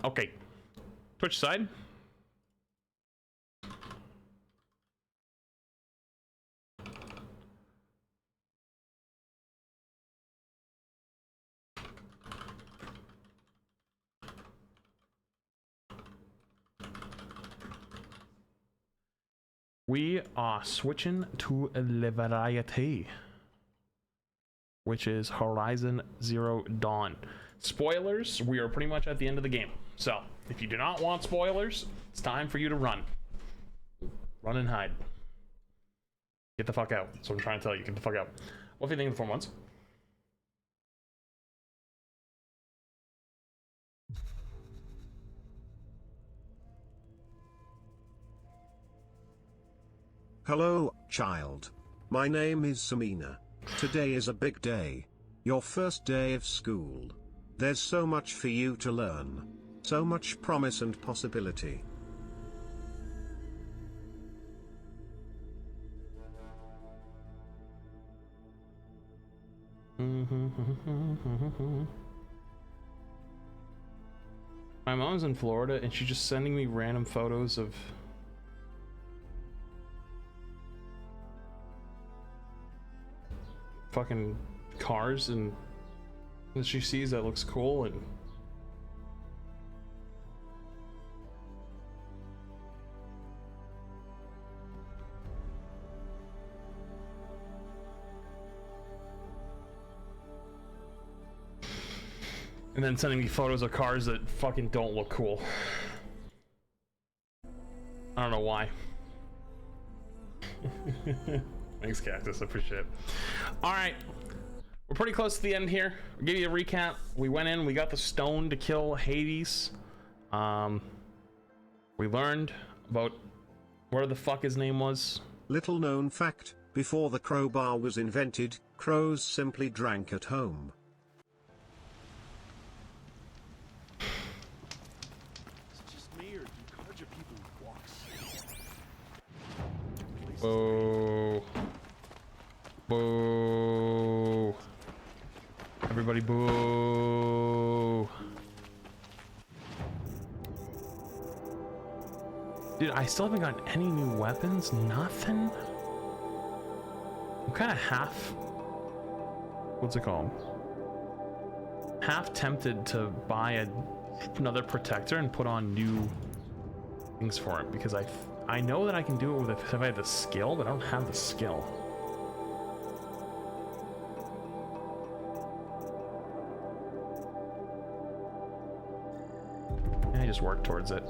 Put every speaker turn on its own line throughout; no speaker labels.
Okay. Twitch side. We are switching to Le Variety, which is Horizon Zero Dawn. Spoilers, we are pretty much at the end of the game. So, if you do not want spoilers, it's time for you to run. Run and hide. Get the fuck out. That's what I'm trying to tell you. Get the fuck out. What do you think of the 4 months?
Hello, child. My name is Samina. Today is a big day. Your first day of school. There's so much for you to learn. So much promise and possibility.
My mom's in Florida and she's just sending me random photos of fucking cars and that she sees that looks cool, and then sending me photos of cars that fucking don't look cool. I don't know why. Thanks, Cactus. I appreciate it. All right. We're pretty close to the end here. I'll give you a recap. We went in, we got the stone to kill Hades. We learned about where the fuck his name was.
Little known fact, before the crowbar was invented, crows simply drank at home.
Boo. Boo. Everybody boo. Dude, I still haven't gotten any new weapons. Nothing. I'm kind of half... What's it called? Half tempted to buy another protector and put on new things for it, because I know that I can do it with if I have the skill, but I don't have the skill. And I just work towards it.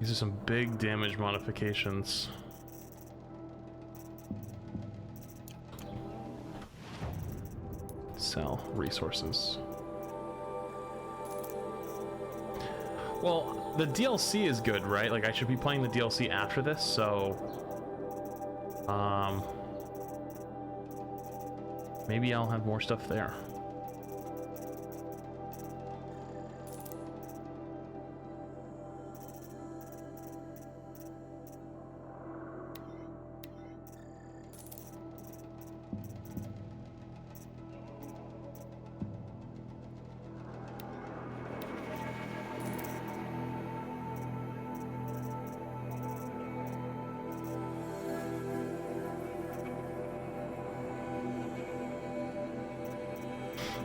These are some big damage modifications. Sell resources. Well, the DLC is good, right? Like, I should be playing the DLC after this, so maybe I'll have more stuff there.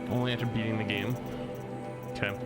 Only after beating the game. Okay.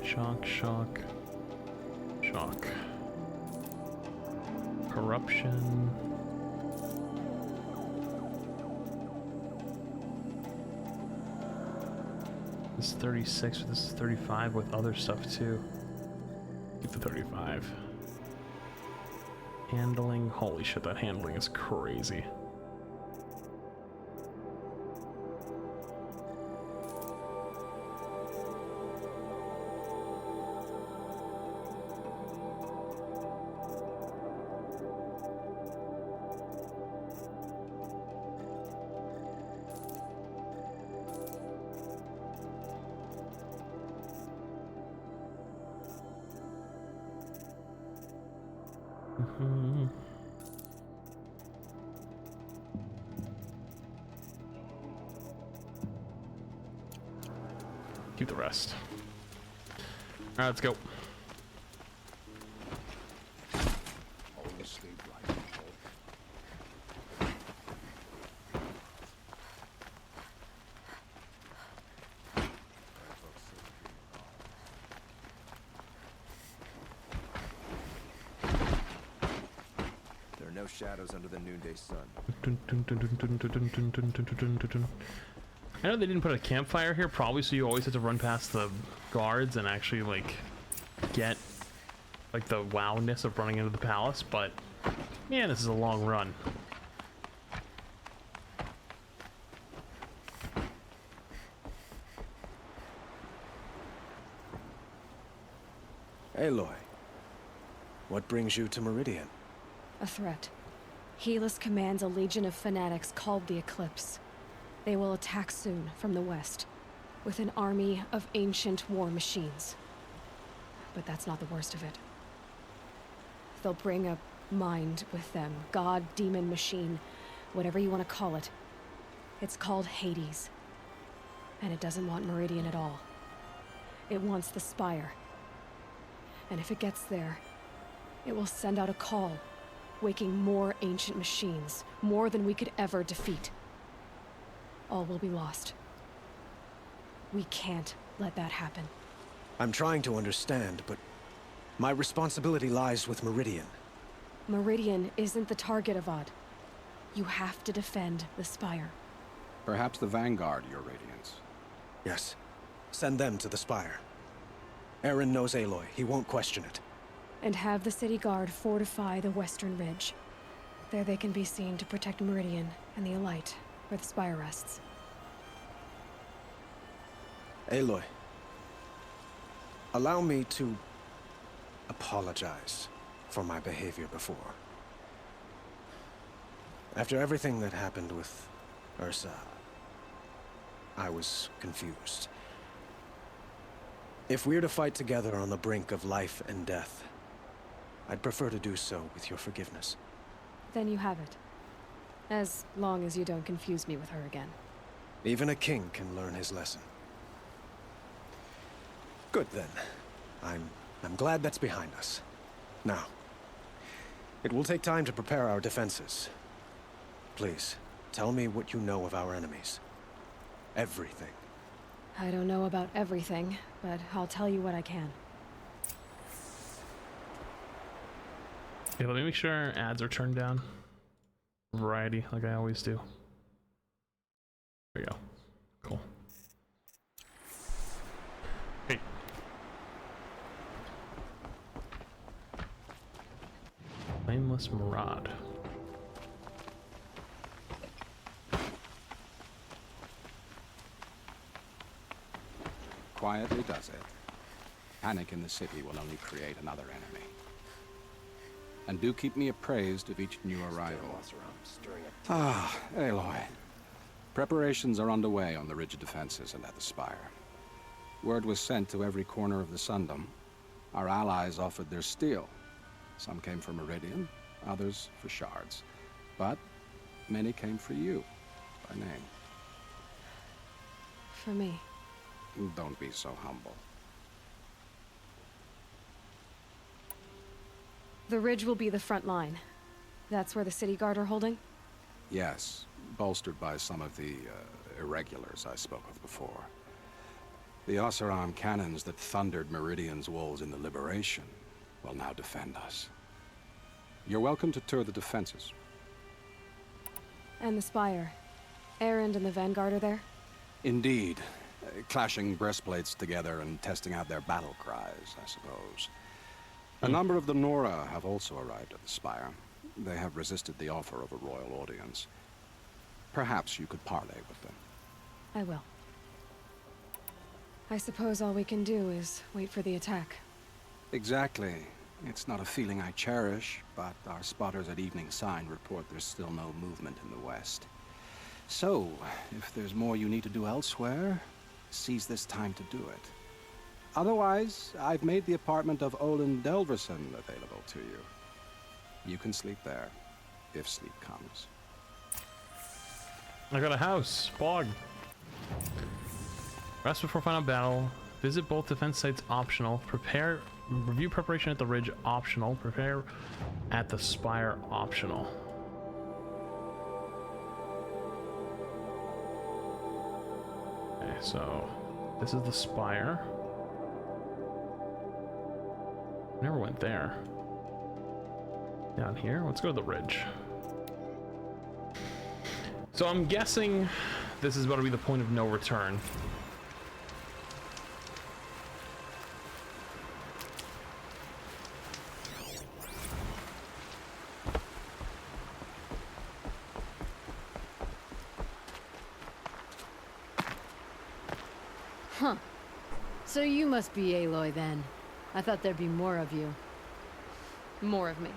Shock, shock, shock. Corruption. This is 36, this is 35 with other stuff too. Get the 35. Handling, holy shit, that handling is crazy. Keep the rest. All right, let's go.
There are no shadows under the noonday sun.
I know they didn't put a campfire here, probably so you always have to run past the guards and actually like get like the wowness of running into the palace, but man, this is a long run.
Aloy, what brings you to Meridian?
A threat. Helis commands a legion of fanatics called the Eclipse. They will attack soon from the west, with an army of ancient war machines. But that's not the worst of it. They'll bring a mind with them, god, demon, machine, whatever you want to call it. It's called Hades. And it doesn't want Meridian at all. It wants the Spire. And if it gets there, it will send out a call, waking more ancient machines, more than we could ever defeat. All will be lost. We can't let that happen.
I'm trying to understand, but my responsibility lies with Meridian.
Meridian isn't the target, Avad. You have to defend the Spire.
Perhaps the Vanguard, Your Radiance.
Yes. Send them to the Spire. Eren knows Aloy. He won't question it.
And have the City Guard fortify the Western Ridge. There they can be seen to protect Meridian and the Elite, where the Spire rests.
Aloy, allow me to apologize for my behavior before. After everything that happened with Ursa, I was confused. If we're to fight together on the brink of life and death, I'd prefer to do so with your forgiveness.
Then you have it. As long as you don't confuse me with her again.
Even a king can learn his lesson. Good then. I'm glad that's behind us. Now, it will take time to prepare our defenses. Please, tell me what you know of our enemies. Everything.
I don't know about everything, but I'll tell you what I can.
Okay, let me make sure our ads are turned down. Variety, like I always do. There we go. Cool. Hey. Flameless Maraud.
Quietly does it. Panic in the city will only create another enemy. And do keep me appraised of each new arrival. Ah, Aloy. Preparations are underway on the ridge of defenses and at the Spire. Word was sent to every corner of the Sundom. Our allies offered their steel. Some came for Meridian, others for shards. But many came for you, by name.
For me.
Don't be so humble.
The ridge will be the front line. That's where the City Guard are holding?
Yes, bolstered by some of the irregulars I spoke of before. The Oseram cannons that thundered Meridian's walls in the Liberation will now defend us. You're welcome to tour the defenses.
And the Spire. Erend and the Vanguard are there?
Indeed. Clashing breastplates together and testing out their battle cries, I suppose. A number of the Nora have also arrived at the Spire. They have resisted the offer of a royal audience. Perhaps you could parley with them.
I will. I suppose all we can do is wait for the attack.
Exactly. It's not a feeling I cherish, but our spotters at Evening Sign report there's still no movement in the west. So, if there's more you need to do elsewhere, seize this time to do it. Otherwise, I've made the apartment of Olin Delverson available to you. You can sleep there, if sleep comes.
I got a house. Bog. Rest before final battle. Visit both defense sites optional. Review preparation at the Ridge optional. Prepare at the Spire optional. Okay, so this is the Spire. Never went there. Down here? Let's go to the Ridge. So I'm guessing this is about to be the point of no return.
Huh. So you must be Aloy then. I thought there'd be more of you.
More of me.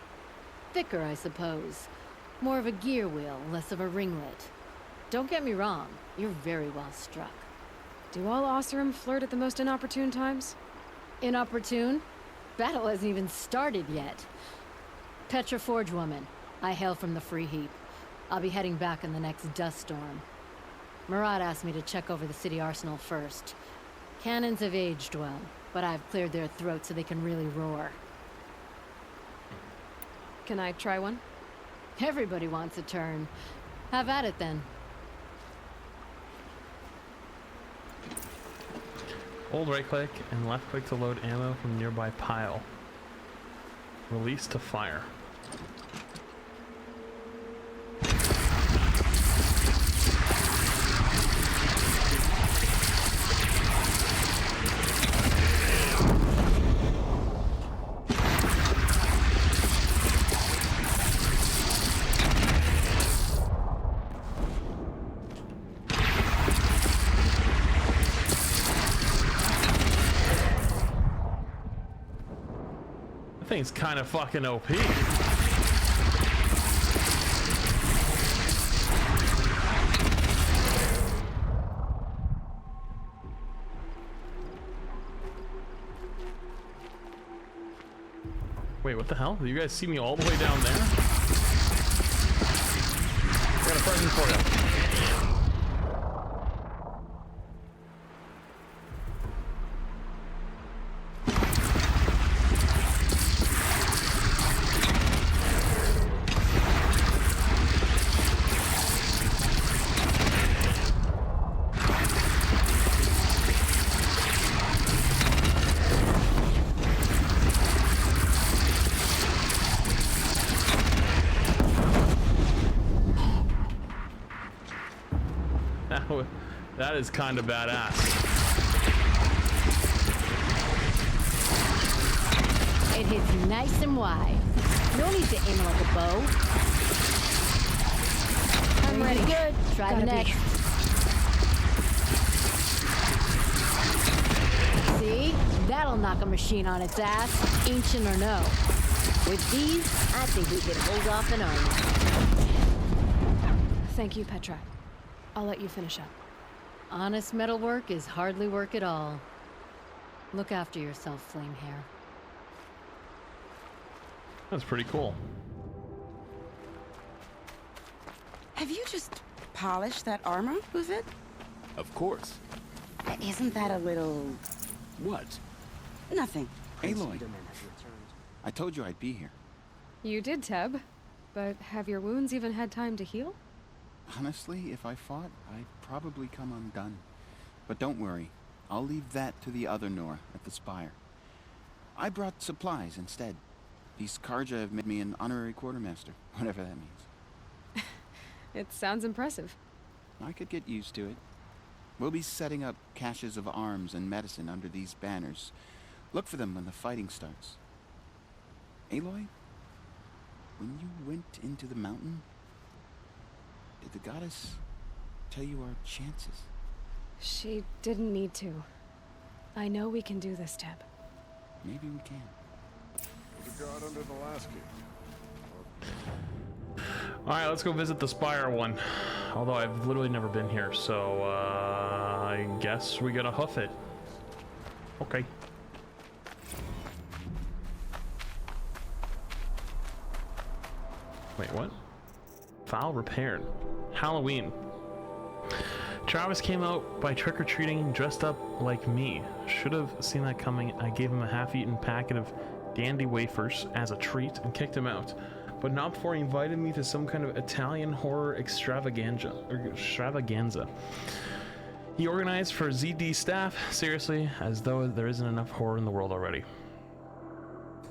Thicker, I suppose. More of a gear wheel, less of a ringlet. Don't get me wrong, you're very well struck.
Do all Oseram flirt at the most inopportune times?
Inopportune? Battle hasn't even started yet. Petra Forge woman. I hail from the Free Heap. I'll be heading back in the next dust storm. Murad asked me to check over the city arsenal first. Cannons have aged well, but I've cleared their throats so they can really roar.
Can I try one?
Everybody wants a turn. Have at it then.
Hold right click and left click to load ammo from nearby pile. Release to fire. Thing's kind of fucking OP. Wait, what the hell? Do you guys see me all the way down there? I got a present for you. That is kind of badass.
It hits nice and wide. No need to aim it like a bow. I'm ready. Good. Try the next. See? That'll knock a machine on its ass, ancient or no. With these, I think we could hold off an army.
Thank you, Petra. I'll let you finish up.
Honest metalwork is hardly work at all. Look after yourself, Flamehair.
That's pretty cool.
Have you just polished that armor, was it?
Of course.
Isn't that a little...
What?
nothing?
Aloy, I told you I'd be here.
You did, Teb. But have your wounds even had time to heal?
Honestly, if I fought, I'd probably come undone. But don't worry. I'll leave that to the other Nora at the Spire. I brought supplies instead. These Karja have made me an honorary quartermaster, whatever that means.
It sounds impressive.
I could get used to it. We'll be setting up caches of arms and medicine under these banners. Look for them when the fighting starts. Aloy, when you went into the mountain, did the goddess tell you our chances?
She didn't need to. I know we can do this, Teb.
Maybe we can.
There's a guard under the last gate.
Alright, let's go visit the Spire one. Although I've literally never been here, so I guess we gotta hoof it. Okay. Wait, what? File repaired. Halloween. Travis came out by trick-or-treating dressed up like me. Should have seen that coming. I gave him a half-eaten packet of dandy wafers as a treat and kicked him out. But not before he invited me to some kind of Italian horror extravaganza. He organized for ZD staff, seriously, as though there isn't enough horror in the world already.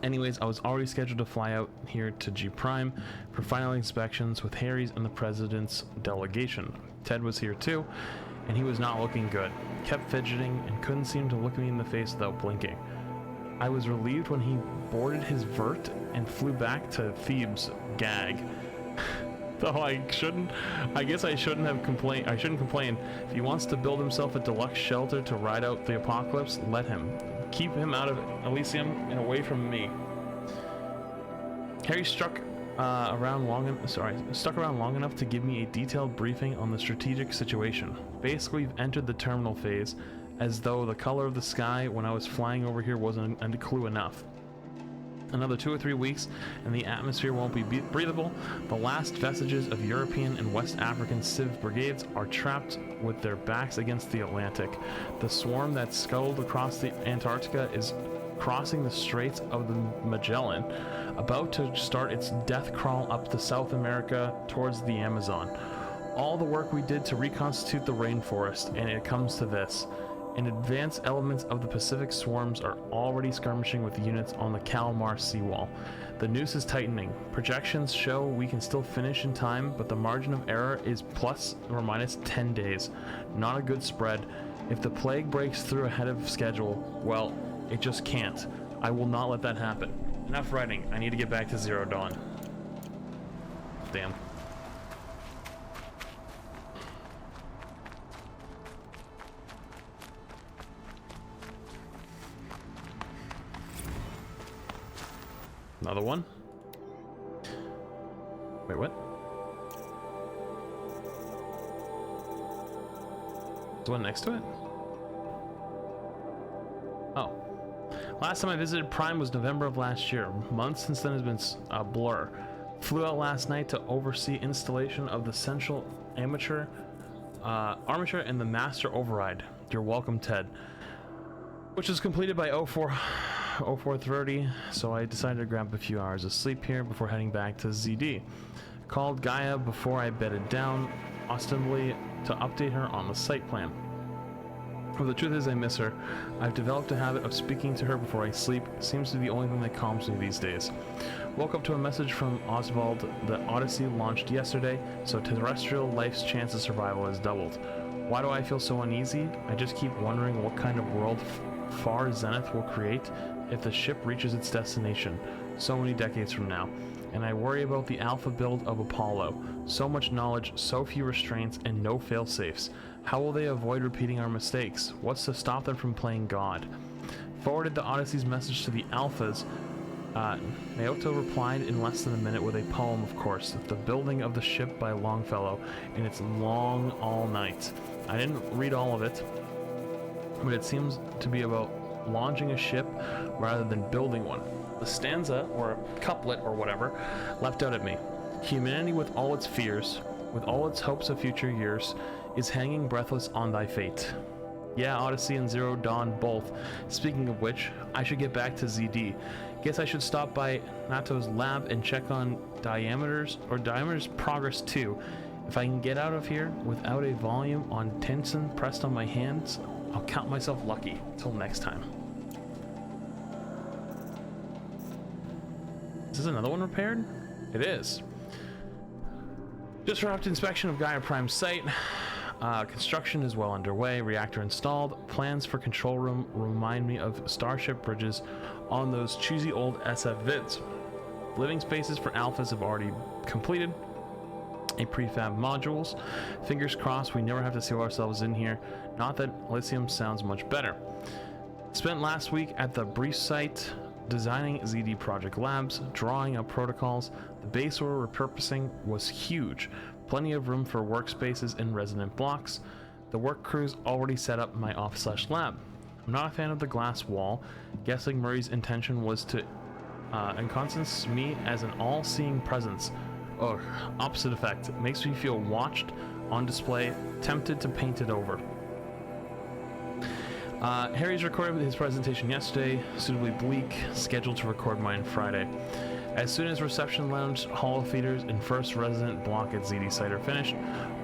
Anyways, I was already scheduled to fly out here to G Prime for final inspections with Harry's and the President's delegation. Ted was here too, and he was not looking good. Kept fidgeting and couldn't seem to look me in the face without blinking. I was relieved when he boarded his vert and flew back to Thebes. Gag. Though I guess I shouldn't have complained. I shouldn't complain. If he wants to build himself a deluxe shelter to ride out the apocalypse, let him. Keep him out of Elysium and away from me. Harry stuck around long enough to give me a detailed briefing on the strategic situation. Basically, we've entered the terminal phase, as though the color of the sky when I was flying over here wasn't a clue enough. Another 2 or 3 weeks and the atmosphere won't be breathable. The last vestiges of European and West African civ brigades are trapped with their backs against the Atlantic. The swarm that scuttled across the Antarctica is crossing the Straits of the Magellan, about to start its death crawl up to South America towards the Amazon. All the work we did to reconstitute the rainforest, and it comes to this. And advanced elements of the Pacific swarms are already skirmishing with units on the Kalmar seawall. The noose is tightening. Projections show we can still finish in time, but the margin of error is plus or minus 10 days. Not a good spread. If the plague breaks through ahead of schedule, well, it just can't. I will not let that happen. Enough writing. I need to get back to Zero Dawn. Damn. Another one? Wait, what? The one next to it? Oh. Last time I visited Prime was November of last year. Months since then has been a blur. Flew out last night to oversee installation of the central armature and the master override. You're welcome, Ted. Which is completed by 04:30, so I decided to grab a few hours of sleep here before heading back to ZD. Called Gaia before I bedded down, ostensibly to update her on the site plan. Well, the truth is I miss her. I've developed a habit of speaking to her before I sleep. It seems to be the only thing that calms me these days. Woke up to a message from Oswald. The Odyssey launched yesterday, so terrestrial life's chance of survival has doubled. Why do I feel so uneasy? I just keep wondering what kind of world Far Zenith will create if the ship reaches its destination, so many decades from now. And I worry about the alpha build of Apollo. So much knowledge, so few restraints, and no fail-safes. How will they avoid repeating our mistakes? What's to stop them from playing God? Forwarded the Odyssey's message to the Alphas. Naoto replied in less than a minute with a poem, of course, The Building of the Ship by Longfellow, and it's long all night. I didn't read all of it, but it seems to be about launching a ship rather than building one. The stanza, or couplet or whatever, leapt out at me. Humanity with all its fears, with all its hopes of future years, is hanging breathless on thy fate. Yeah, Odyssey and Zero Dawn both. Speaking of which, I should get back to ZD. Guess I should stop by Nato's lab and check on Diameter's progress too. If I can get out of here without a volume on Tenson pressed on my hands, I'll count myself lucky. Till next time. Is this another one repaired? It is. Just wrapped inspection of Gaia Prime's site. Construction is well underway. Reactor installed. Plans for control room remind me of Starship bridges on those choosy old SF vids. Living spaces for alphas have already completed. A prefab modules. Fingers crossed we never have to seal ourselves in here. Not that Elysium sounds much better. Spent last week at the brief site designing ZD Project Labs, drawing up protocols. The base we're repurposing was huge. Plenty of room for workspaces and resident blocks. The work crew's already set up my office/lab. I'm not a fan of the glass wall. Guessing Murray's intention was to ensconce me as an all-seeing presence. Ugh, opposite effect. It makes me feel watched, on display, tempted to paint it over. Harry's recorded his presentation yesterday, suitably bleak, scheduled to record mine Friday. As soon as reception lounge, hall feeders, and first resident block at ZD site are finished,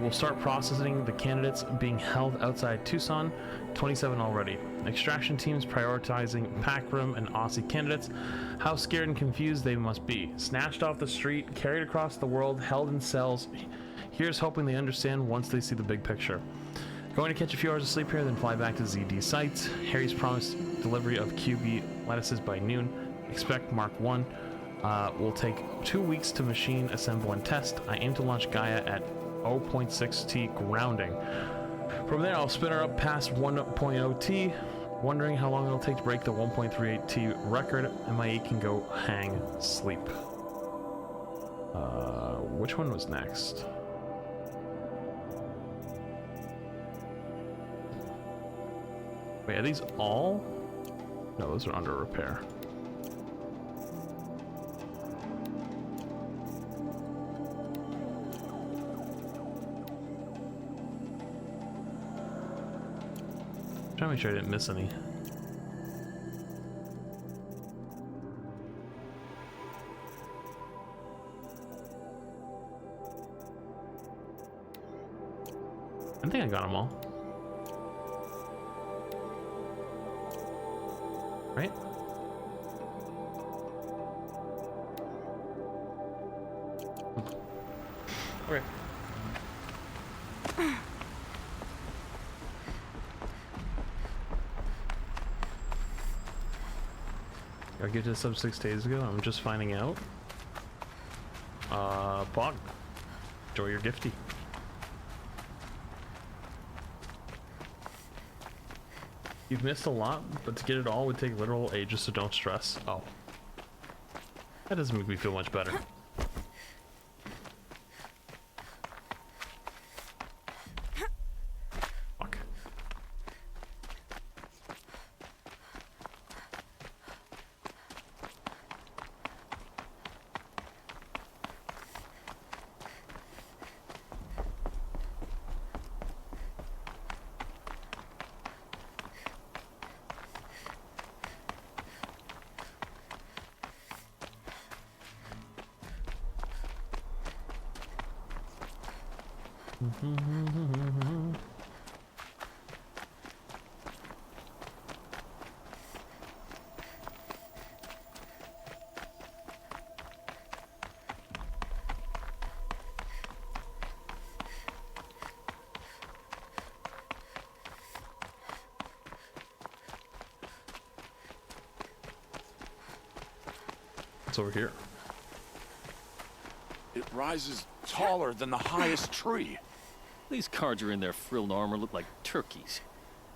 we'll start processing the candidates being held outside Tucson, 27 already. Extraction teams prioritizing Pack Room and Aussie candidates. How scared and confused they must be. Snatched off the street, carried across the world, held in cells. Here's hoping they understand once they see the big picture. Going to catch a few hours of sleep here, then fly back to ZD site. Harry's promised delivery of QB lettuces by noon. Expect Mark 1. Will take 2 weeks to machine, assemble, and test. I aim to launch Gaia at 0.6T grounding. From there, I'll spin her up past 1.0T, wondering how long it'll take to break the 1.38T record. MIA can go hang sleep. Which one was next? Wait, are these all? No, those are under repair. Trying to make sure I didn't miss any. I think I got them all. Right? Okay. I get to the sub 6 days ago. I'm just finding out. Bog. Enjoy your gifty. You've missed a lot, but to get it all would take literal ages, so don't stress. Oh. That doesn't make me feel much better. Fuck. What's over here?
It rises taller than the highest tree.
These cards are in their frilled armor look like turkeys.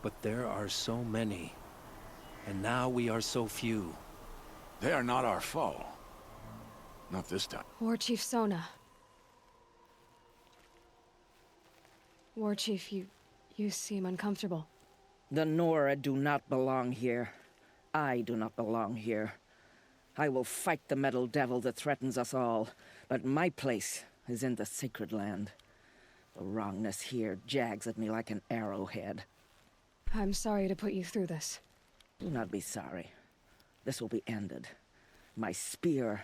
But there are so many. And now we are so few.
They are not our foe. Not this time.
War Chief Sona. War Chief, you seem uncomfortable.
The Nora do not belong here. I do not belong here. I will fight the metal devil that threatens us all, but my place is in the sacred land. The wrongness here jags at me like an arrowhead.
I'm sorry to put you through this.
Do not be sorry. This will be ended. My spear,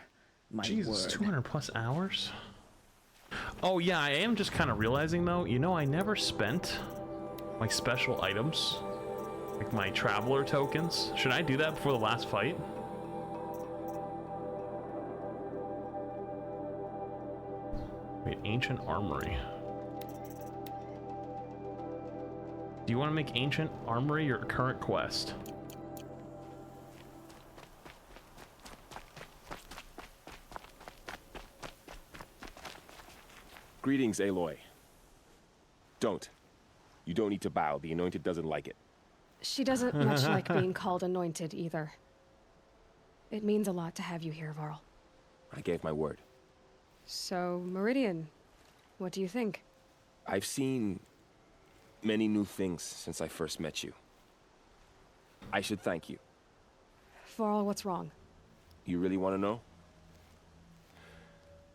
my
Jesus,
word.
200 plus hours? Oh yeah, I am just kind of realizing though, you know, I never spent my special items like my traveler tokens. Should I do that before the last fight? Wait, ancient armory. Do you want to make ancient armory your current quest?
Greetings, Aloy. Don't. You don't need to bow. The Anointed doesn't like it.
She doesn't much like being called Anointed either. It means a lot to have you here, Varl.
I gave my word.
So, Meridian, what do you think?
I've seen many new things since I first met you. I should thank you.
Varl, what's wrong?
You really want to know?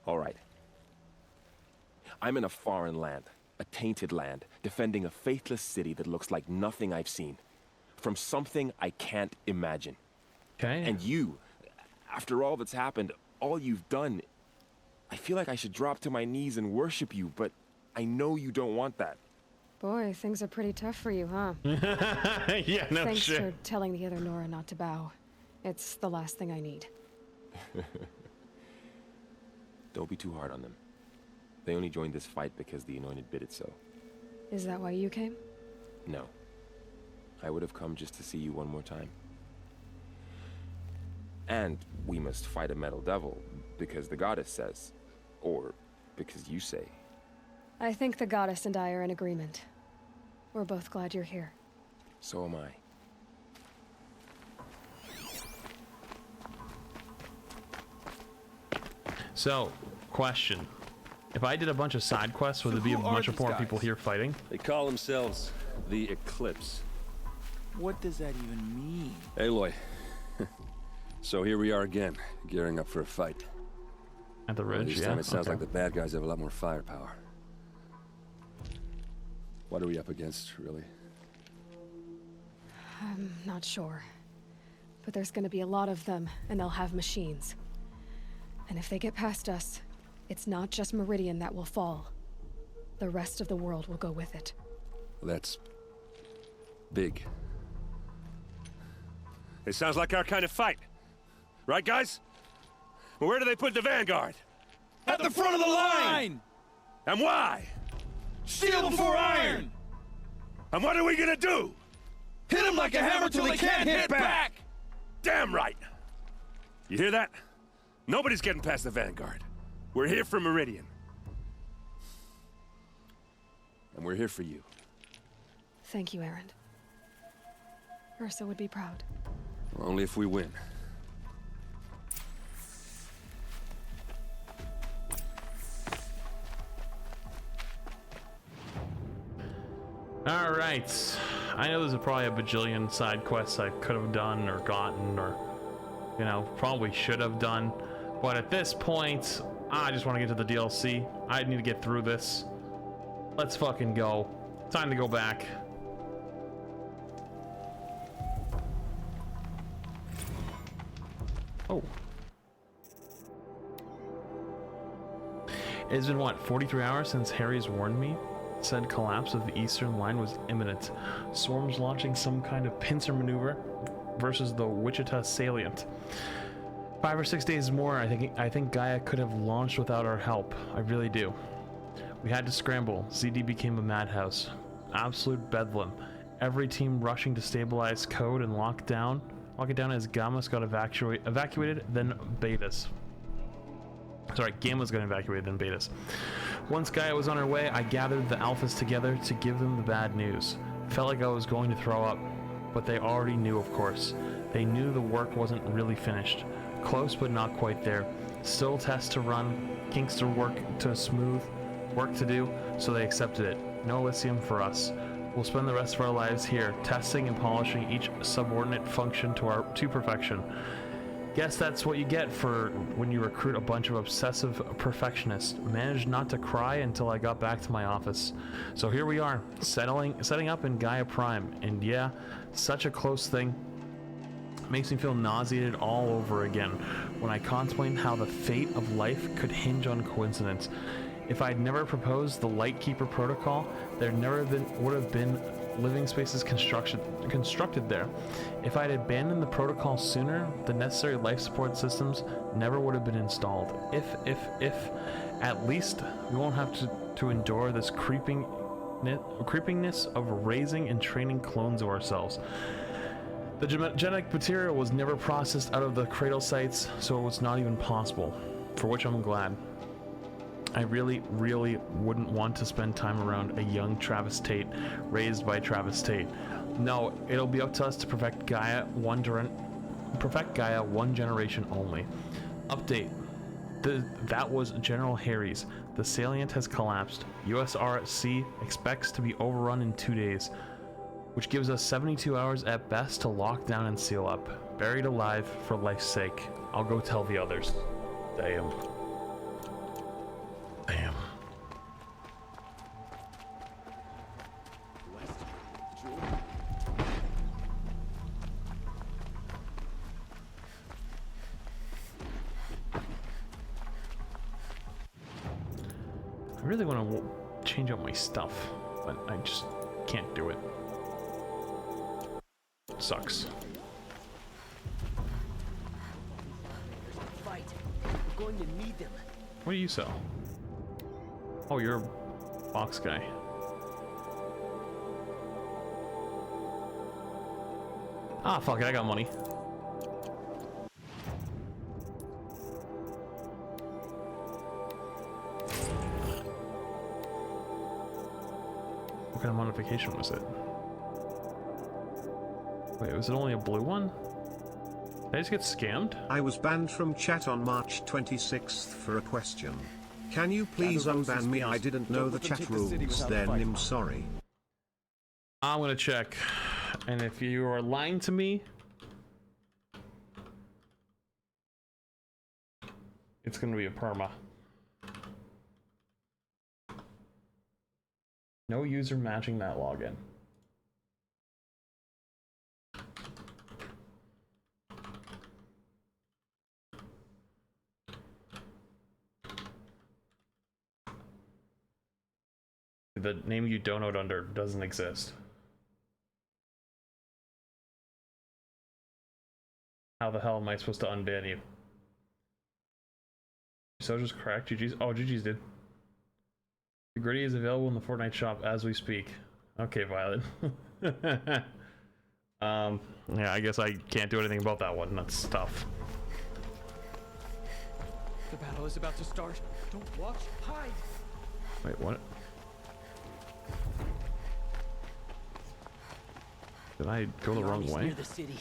All right. I'm in a foreign land, a tainted land, defending a faithless city that looks like nothing I've seen. From something I can't imagine.
Okay.
And you, after all that's happened, all you've done, I feel like I should drop to my knees and worship you, but I know you don't want that.
Boy, things are pretty tough for you, huh?
Yeah, no
Thanks
shit.
for telling the other Nora not to bow. It's the last thing I need.
Don't be too hard on them. They only joined this fight because the Anointed bid it so.
Is that why you came?
No. I would have come just to see you one more time. And we must fight a metal devil, because the goddess says. Or because you say.
I think the goddess and I are in agreement. We're both glad you're here.
So am I.
So, question. If I did a bunch of side quests, would there be a bunch of more people here fighting?
They call themselves the Eclipse.
What does that even mean?
Aloy. So here we are again, gearing up for a fight.
At the ridge,
This
yeah.
time it sounds
okay.
like the bad guys have a lot more firepower. What are we up against, really?
I'm not sure. But there's gonna be a lot of them, and they'll have machines. And if they get past us, it's not just Meridian that will fall. The rest of the world will go with it.
That's big. It sounds like our kind of fight. Right, guys? Well, where do they put the Vanguard?
At the front of the line!
And why?
Steel before iron!
And what are we gonna do?
Hit them like a hammer till they can't hit back!
Damn right! You hear that? Nobody's getting past the Vanguard. We're here for Meridian. And we're here for you.
Thank you, Erend. Ursa would be proud.
Only if we win.
All right. I know there's probably a bajillion side quests I could have done or gotten or, you know, probably should have done. But at this point, I just want to get to the DLC. I need to get through this. Let's fucking go. Time to go back. Oh. It's been what, 43 hours since Harry's warned me? Said collapse of the eastern line was imminent. Swarms launching some kind of pincer maneuver versus the Wichita salient. 5 or 6 days more, I think Gaia could have launched without our help. I really do. We had to scramble. ZD became a madhouse. Absolute bedlam. Every team rushing to stabilize code and lock it down as Gammas got evacuated, then Betas. Sorry, Gammas got evacuated, then Betas. Once Gaia was on her way, I gathered the Alphas together to give them the bad news. Felt like I was going to throw up, but they already knew, of course. They knew the work wasn't really finished. Close, but not quite there. Still tests to run, kinks to work to smooth, work to do, so they accepted it. No Elysium for us. We'll spend the rest of our lives here, testing and polishing each subordinate function to perfection. Guess that's what you get for when you recruit a bunch of obsessive perfectionists. Managed not to cry until I got back to my office. So here we are, setting up in Gaia Prime. And yeah, such a close thing. Makes me feel nauseated all over again when I contemplate how the fate of life could hinge on coincidence. If I'd never proposed the Lightkeeper protocol, there never would have been living spaces constructed there. If I'd abandoned the protocol sooner, the necessary life support systems never would have been installed. If at least we won't have to endure this creepiness of raising and training clones of ourselves. The genetic material was never processed out of the cradle sites, so it was not even possible, for which I'm glad. I really, really wouldn't want to spend time around a young Travis Tate raised by Travis Tate. No, it'll be up to us to perfect Gaia one generation only. Update. That was General Harry's. The salient has collapsed. USRC expects to be overrun in 2 days, which gives us 72 hours at best to lock down and seal up. Buried alive for life's sake. I'll go tell the others. Damn. Damn. I really want to change out my stuff, but I just can't do it. Sucks.
Fight. We're going to need them.
What do you sell? Oh, you're a box guy. Ah, fuck it, I got money. What kind of modification was it? Wait, was it only a blue one? Did I just get scammed?
I was banned from chat on March 26th for a question. Can you please unban me? I didn't know the chat rules then. I'm sorry.
I'm gonna check. And if you are lying to me, it's gonna be a perma. No user matching that login. The name you donoed under doesn't exist. How the hell am I supposed to unban you? So just cracked. GG's. Oh, GG's did. The Gritty is available in the Fortnite shop as we speak. Okay, Violet. Yeah, I guess I can't do anything about that one. That's tough.
The battle is about to start. Don't watch. Hide.
Wait, what? Did I go the wrong way?
Near the city.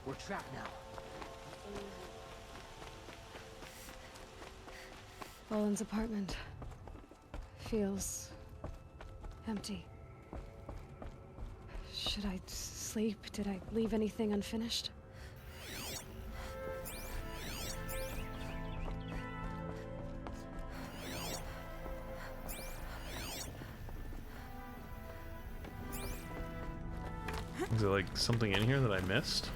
We're trapped now.
Boland's apartment feels empty. Should I sleep? Did I leave anything unfinished?
Is there like something in here that I missed?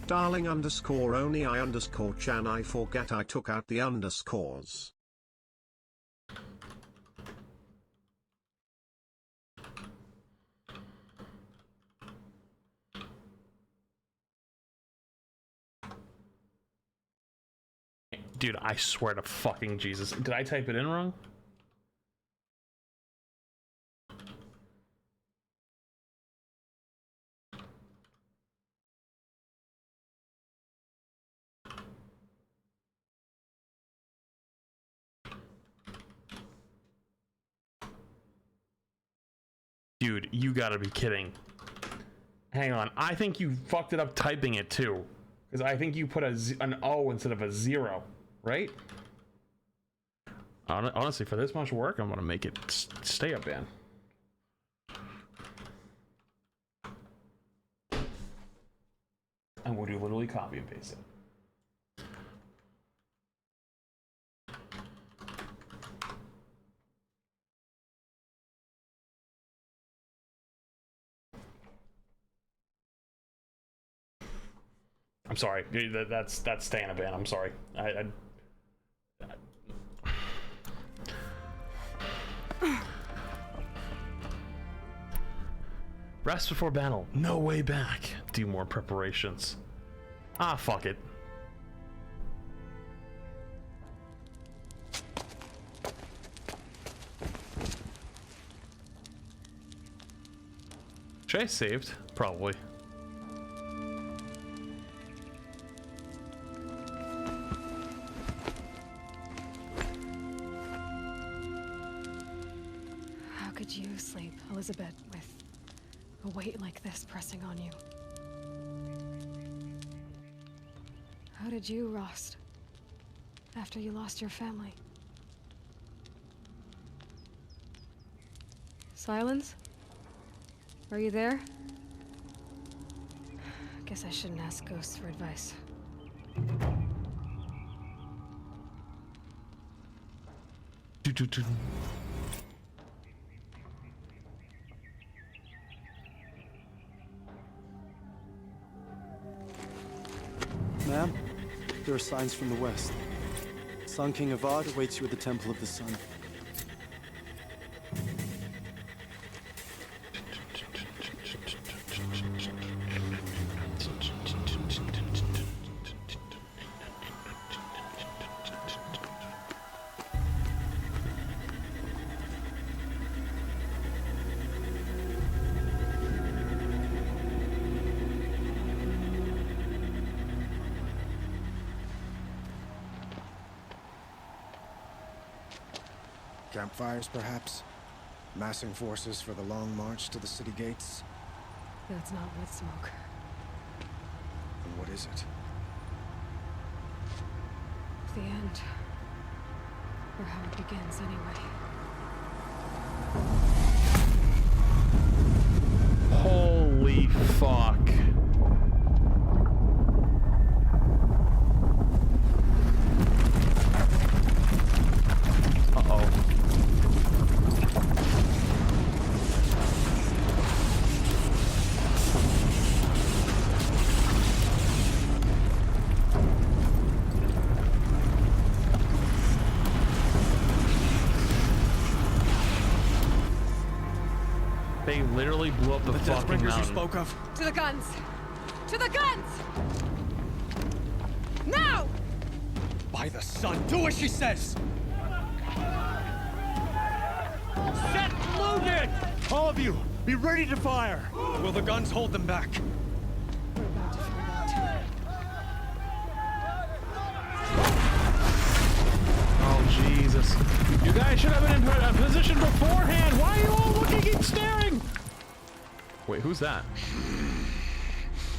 Darling underscore only I underscore chan. I forget I took out the underscores.
Dude, I swear to fucking Jesus. Did I type it in wrong? Dude, you gotta be kidding. Hang on, I think you fucked it up typing it too. Because I think you put an O instead of a 0, right? Honestly, for this much work, I'm gonna make it stay up, man. I'm going to literally copy and paste it. I'm sorry. That's staying a ban. I'm sorry. Rest before battle. No way back. Do more preparations. Ah, fuck it. Should I have saved? Probably.
How could you sleep, Elizabeth, with a weight like this pressing on you? How did you, Rost, after you lost your family? Silence? Are you there? Guess I shouldn't ask ghosts for advice.
Ma'am, there are signs from the west. Sun King Avad awaits you at the Temple of the Sun.
Campfires, perhaps? Massing forces for the long march to the city gates?
That's not wood smoke.
And what is it?
The end. Or how it begins, anyway.
Holy fuck. They literally blew up the fucking mountain.
You spoke of?
To the guns! To the guns! Now!
By the sun, do as she says!
Set loaded! All of you, be ready to fire!
Will the guns hold them back?
We're about to find out.
Oh, Jesus. You guys should have been in a position beforehand. Why are you all looking and staring? Wait, who's that?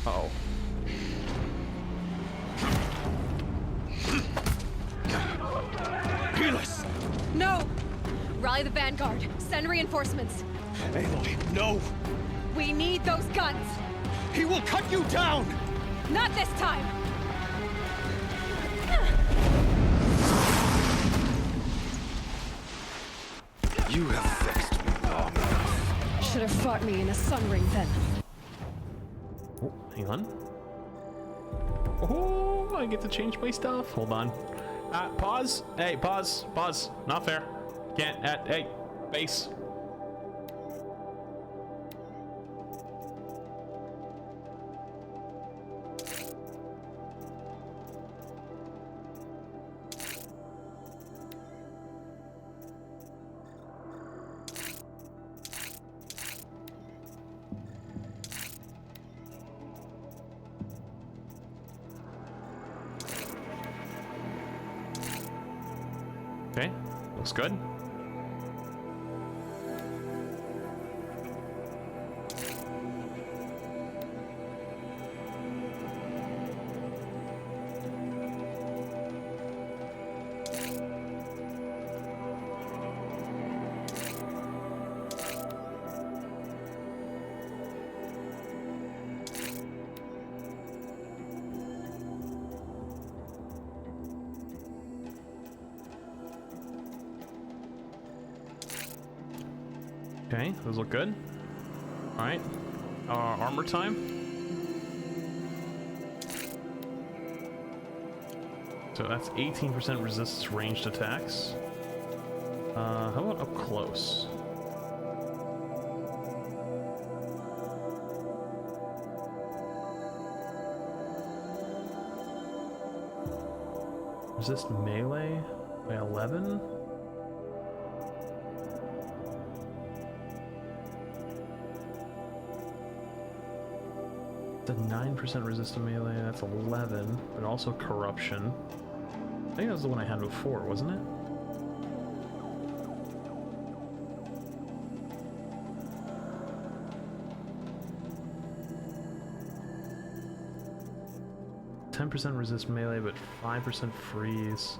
Uh-oh.
Helis!
No! Rally the Vanguard. Send reinforcements.
Aloy, no!
We need those guns!
He will cut you down!
Not this time!
You have vexed me long enough.
Should have fought me in a sun ring then.
Oh, hang on. Oh, I get to change my stuff. Hold on. Pause. Hey, pause. Pause. Not fair. Can't. Hey, base. Okay, looks good. Okay, those look good. All right, armor time. So that's 18% resistance ranged attacks. How about up close? Resist melee by 11. It's a 9% resist to melee, that's 11, but also corruption. I think that was the one I had before, wasn't it? %10 resist melee, but 5% freeze.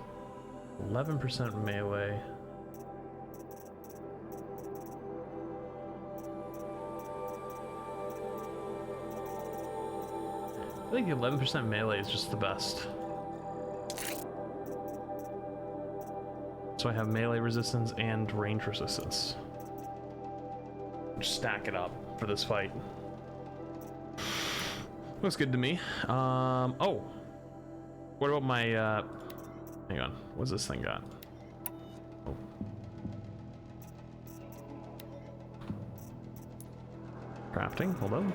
11% melee. I think 11% melee is just the best. So I have melee resistance and range resistance. Just stack it up for this fight. Looks good to me. Oh. What about my, hang on. What's this thing got? Oh. Crafting, hold on.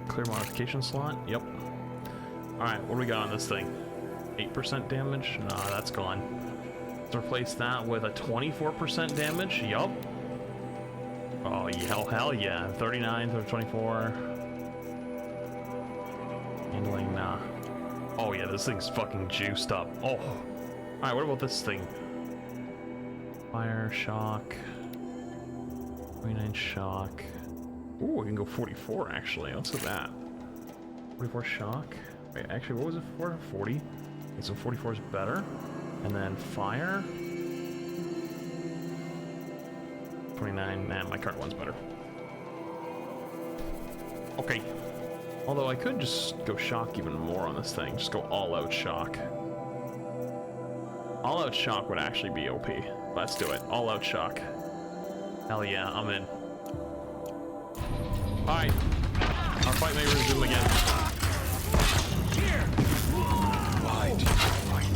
Clear modification slot, yep. Alright, what do we got on this thing? 8% damage? Nah, that's gone. Let's replace that with a 24% damage, yup. Oh, hell yeah. 39 to 24. Handling, nah. Oh yeah, this thing's fucking juiced up. Oh. Alright, what about this thing? Fire, shock. 29 shock. Ooh, we can go 44 actually. Let's do that. 44 shock. Wait, actually, what was it for? 40? Okay, so 44 is better. And then fire. 29. Nah, my current one's better. Okay. Although I could just go shock even more on this thing. Just go all out shock. All out shock would actually be OP. Let's do it. All out shock. Hell yeah, I'm in. Alright. Our fight may resume again.
Why do you fight?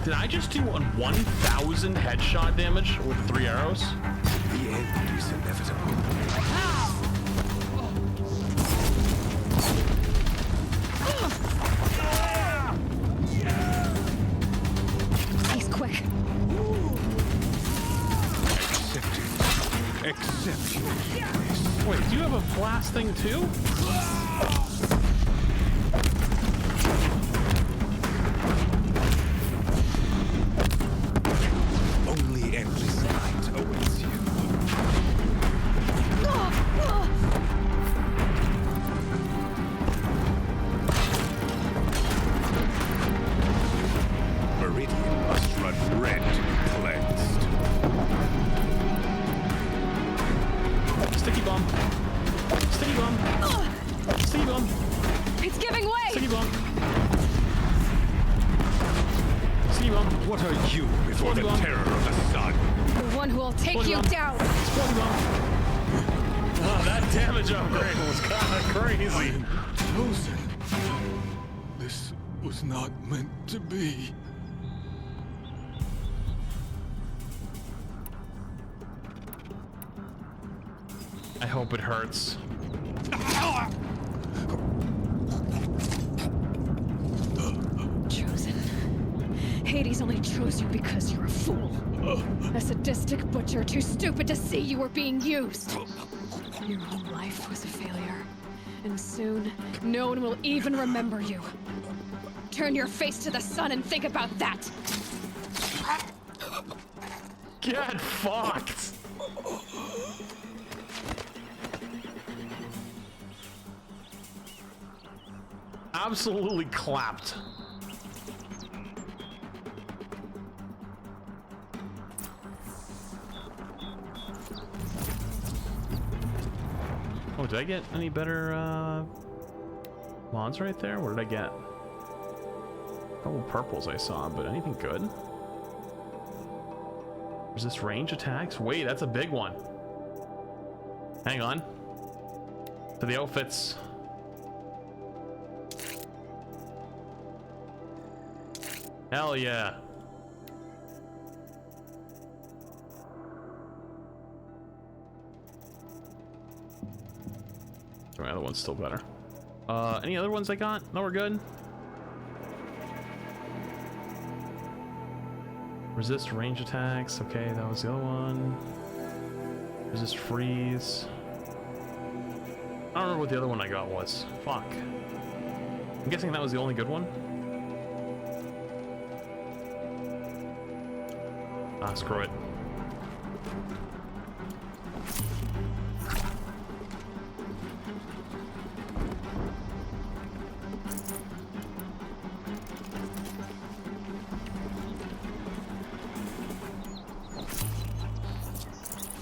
Did I just do 1,000 headshot damage with 3 arrows?
The end is inevitable.
He's quick.
Accept your
Wait, do you have a blast thing too?
Only endless night awaits you. Meridian must run red to be cleansed.
Sticky bomb. Sticky bomb. Sticky bomb.
It's giving way!
Sticky bomb. Sticky bomb.
What are you before the
bomb.
terror of the sun?
The one who will take
Spotty
you
bomb.
down!
Spotty bomb. Oh, that damage upgrade was kind of crazy.
Chosen. This was not meant to be.
I hope it hurts.
Chosen. Hades only chose you because you're a fool. A sadistic butcher too stupid to see you were being used. Your whole life was a failure. And soon, no one will even remember you. Turn your face to the sun and think about that!
Get fucked! Absolutely clapped. Oh, did I get any better mods right there? What did I get? A couple purples I saw, but anything good? Resist range attacks? Wait, that's a big one. Hang on. To the outfits. Hell yeah. My other one's still better. Any other ones I got? No, we're good. Resist range attacks. Okay, that was the other one. Resist freeze. I don't remember what the other one I got was. Fuck. I'm guessing that was the only good one. Ah, screw it.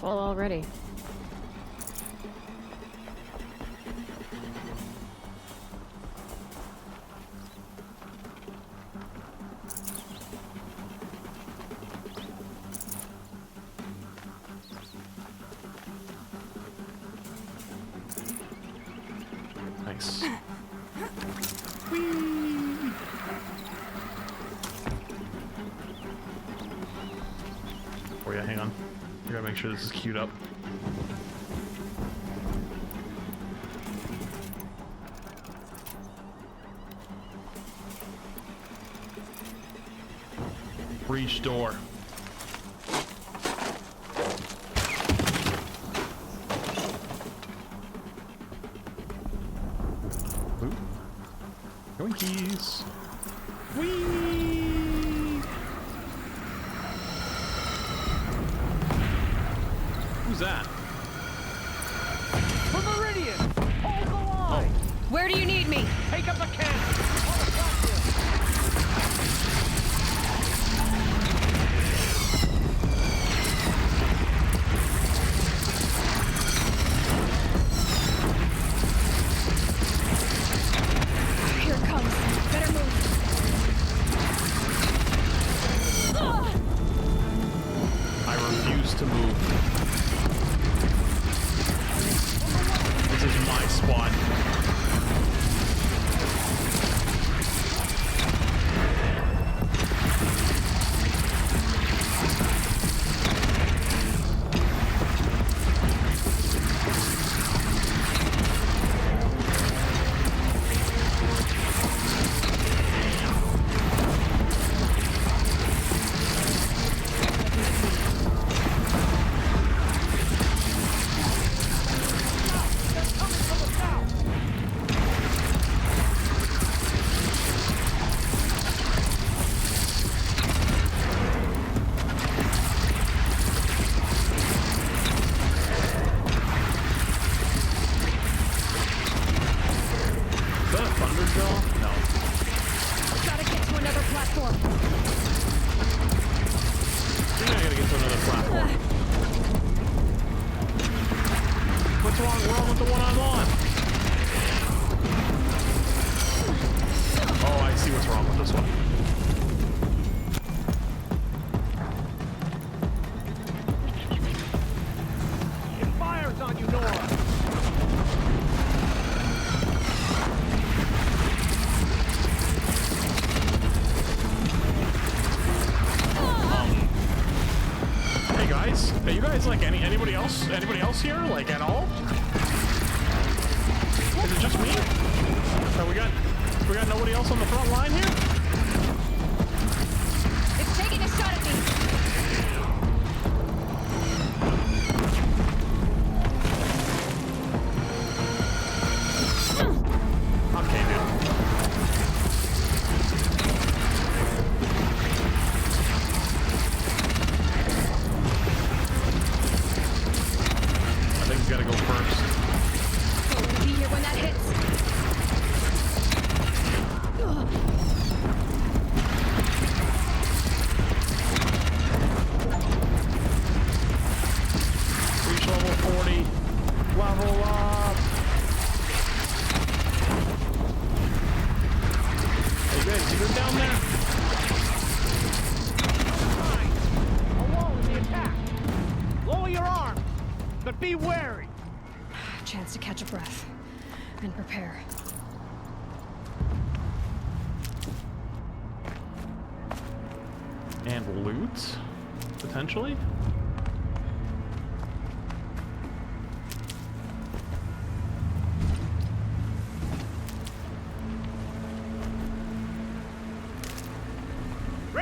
Full already.
Nice. Oh yeah, hang on. I gotta make sure this is queued up. Breach door. Yoinkies. Whee! Who's that?
For Meridian! Hold the line!
Where do you need me?
Take up the cannon!
Here it comes. Better move.
I refuse to move. This is my spot. What's wrong? We're on with the one I'm on. Oh, I see what's wrong with this one.
It fires on you, Nora!
Hey guys, are you guys like anybody else here like at all? Is it just me? So we got nobody else on the front line here?
It's taking a shot at me.
Okay, dude. I think we gotta go first.
Be here when that hits.
Reach level 40. Level up. Hey guys, you good down there?
Alone in the attack! Lower your arm, but be wary!
Chance to catch a breath and prepare.
And loot, potentially?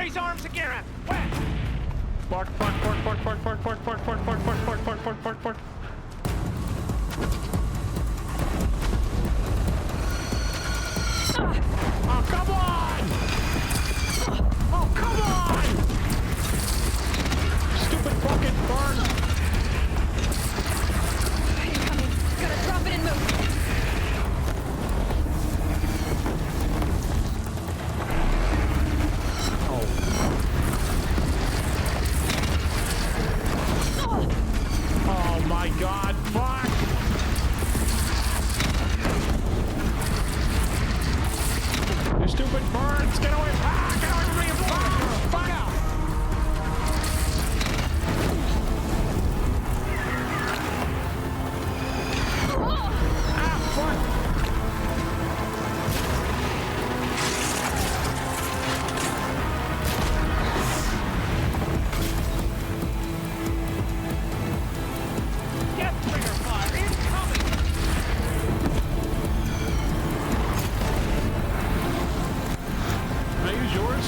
Raise arms again! Wet!
Bark, bark, bark, bark, bark, bark, bark, bark, bark, bark, bark, bark, bark, bark, bark, bark. Oh, come on! Oh, come on! Stupid fucking burn!
Incoming. Gotta drop it and move.
Oh my god, fuck! You stupid birds, get away! Ah, get away from me! Fuck out! Ah, fuck!
Get trigger fire! Incoming!
Can I use yours?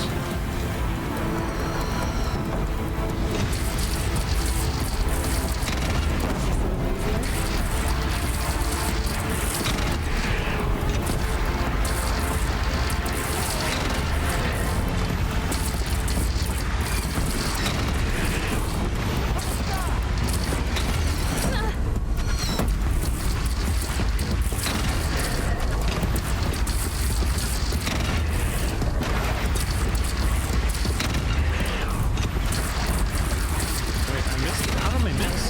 Wait, I missed. How did I miss?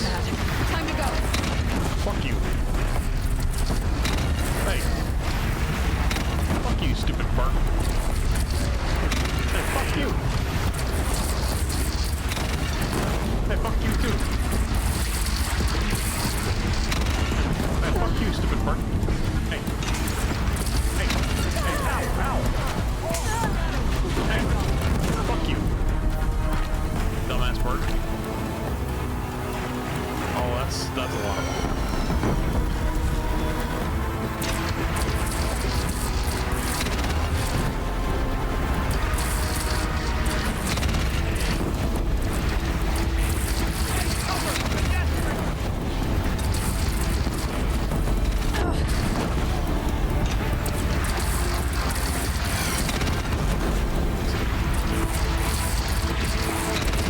Time to go.
Fuck you. Hey. Fuck you, stupid bird. Hey, fuck you. Hey, fuck you too. Hey, fuck you, stupid bird. Hey. Hey. Hey, ow, ow. Hey. Fuck you. Dumbass bird. Oh, that's a lot of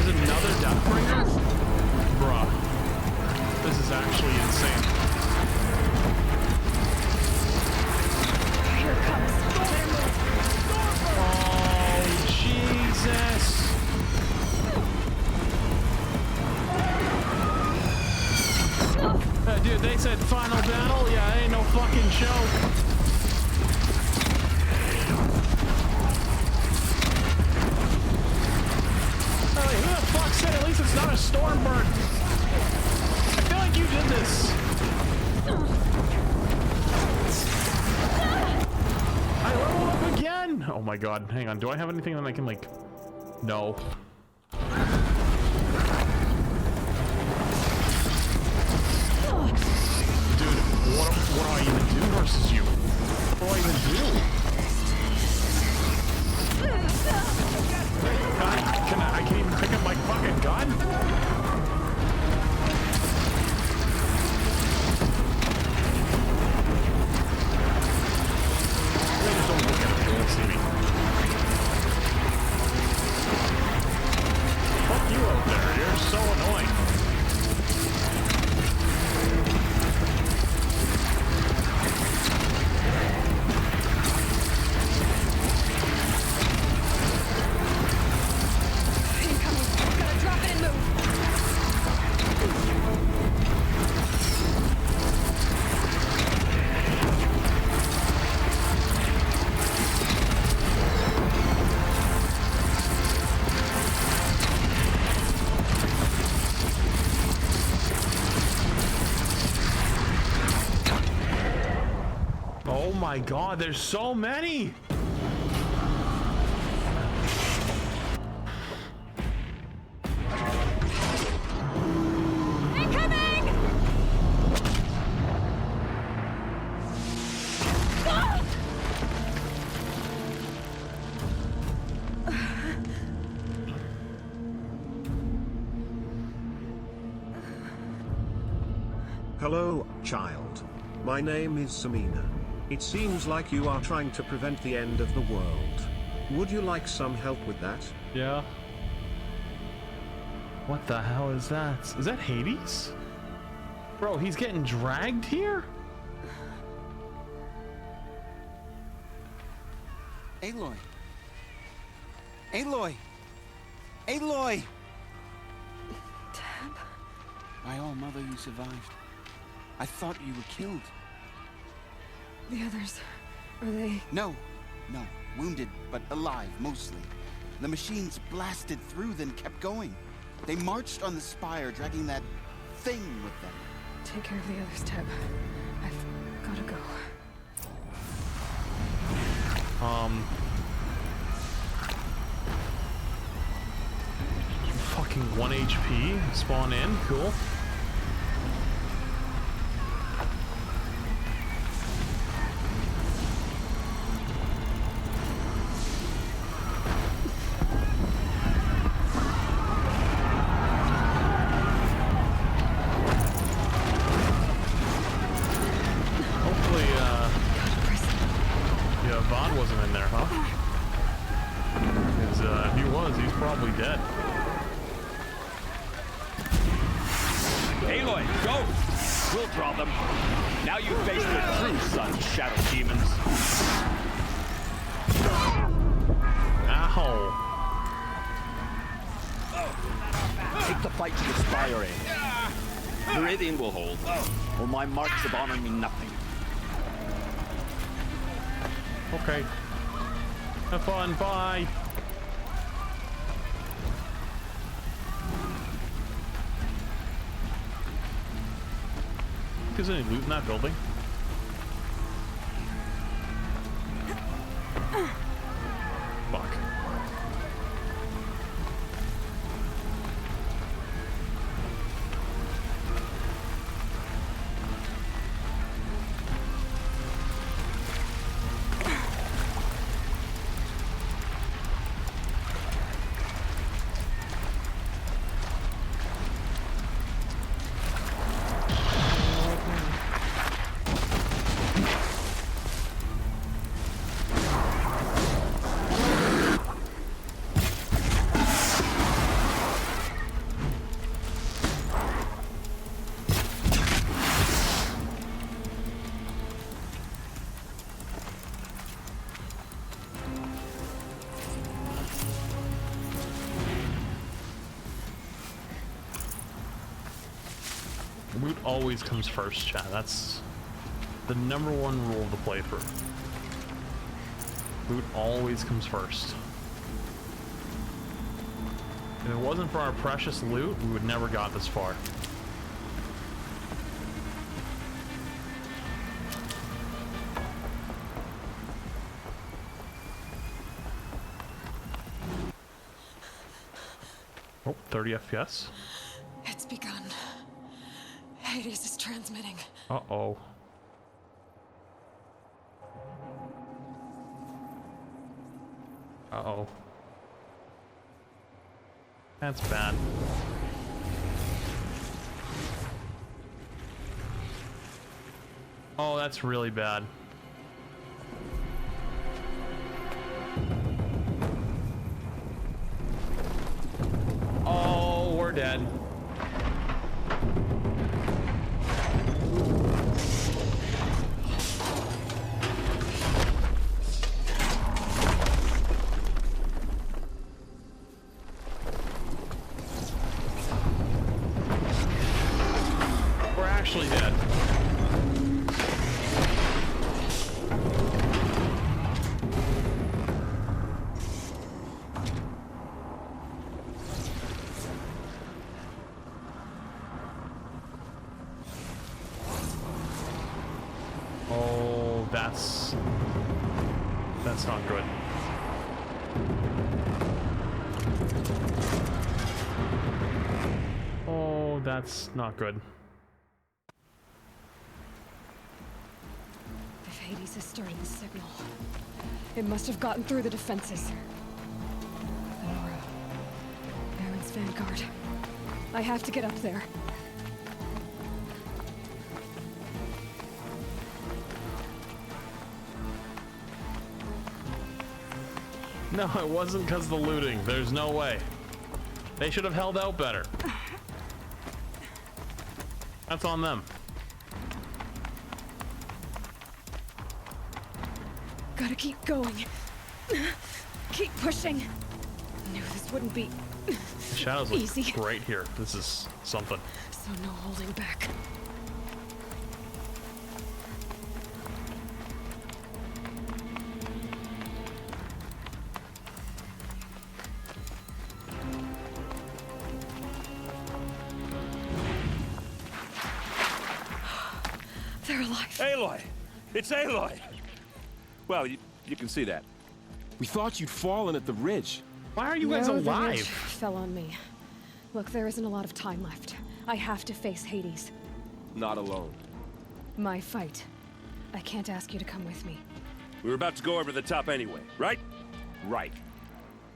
There's another Deathbringer? Bruh. This is actually insane.
Here it comes. Better move.
Oh, Jesus. Dude, they said final battle? Yeah, ain't no fucking show. Who the fuck said at least it's not a storm bird? I feel like you did this. I leveled up again. Oh my god. Hang on. Do I have anything that I can like... No. Dude, what do I even do versus you? What do I even do? I can't even pick up my fucking gun? Please don't look at me, don't see me. Fuck you out there, you're so annoying.
Incoming. Gotta drop it and move.
Oh my god, there's so many!
Incoming! Ah!
Hello, child. My name is Samina. It seems like you are trying to prevent the end of the world. Would you like some help with that?
Yeah. What the hell is that? Is that Hades? Bro, he's getting dragged here?
Aloy! Aloy! Aloy!
Tab?
My all mother, you survived. I thought you were killed.
The others, are they?
No. Wounded, but alive, mostly. The machines blasted through, then kept going. They marched on the spire, dragging that thing with them.
Take care of the others, Tab. I've gotta go.
Fucking 1 HP. Spawn in. Cool.
Will hold, or my marks of honor mean nothing.
Okay. Have fun. Bye. Is there any loot in that building? Fuck. Loot always comes first, chat. That's the #1 rule of the playthrough. Loot always comes first. If it wasn't for our precious loot, we would never got this far. Oh, 30 FPS.
It's begun. Hades is transmitting.
Uh-oh. Uh-oh. That's bad. Oh, that's really bad. Oh, we're dead. Dead. Oh, that's not good. Oh, that's not good.
Hades has started the signal. It must have gotten through the defenses. Nora. Baron's vanguard. I have to get up there.
No, it wasn't because of the looting. There's no way. They should have held out better. That's on them.
Gotta keep going. Keep pushing. Knew this wouldn't be
The shadows look
easy.
great here. This is something.
So no holding back. They're alive.
Aloy! It's Aloy! Well, you can see that.
We thought you'd fallen at the ridge.
Why are you guys
No, the
alive?
ridge fell on me. Look, there isn't a lot of time left. I have to face Hades.
Not alone.
My fight. I can't ask you to come with me.
We were about to go over the top anyway, right?
Right.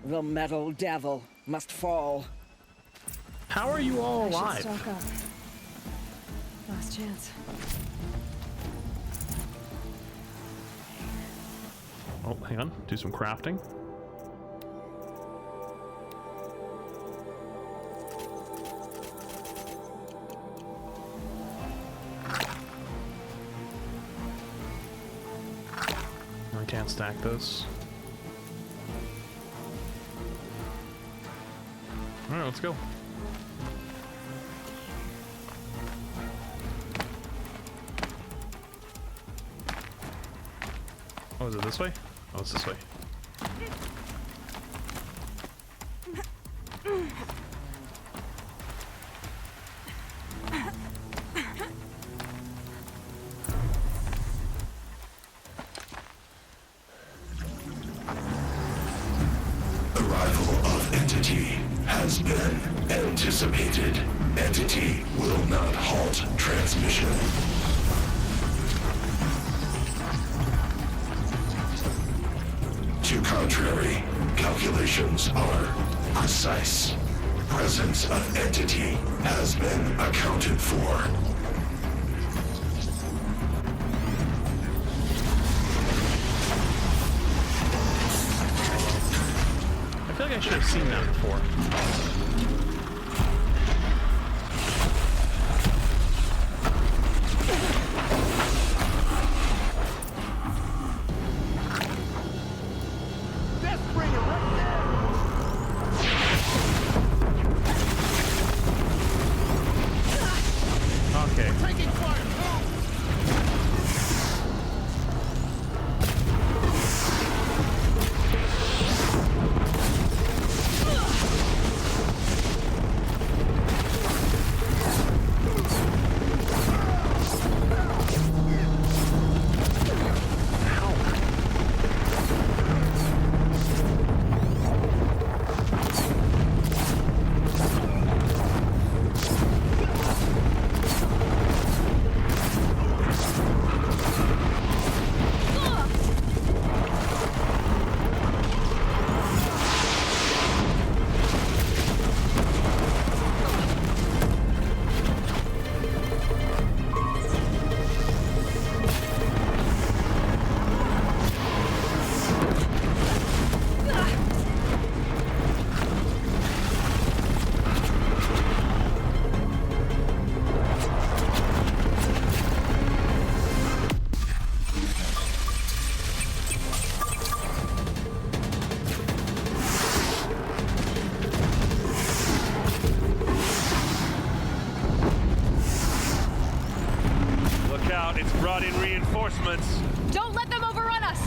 The metal devil must fall.
How are you all
I
alive?
should stock up. Last chance.
Oh, hang on. Do some crafting. I can't stack this. All right, let's go. Oh, is it this way? Oh, it's this way.
Arrival of Entity has been anticipated. Entity will not halt transmission. To contrary, calculations are precise. Presence of Entity has been accounted for.
I feel like I should have seen that before. Okay.
Taking fire! Look out, it's brought in reinforcements.
Don't let them overrun us!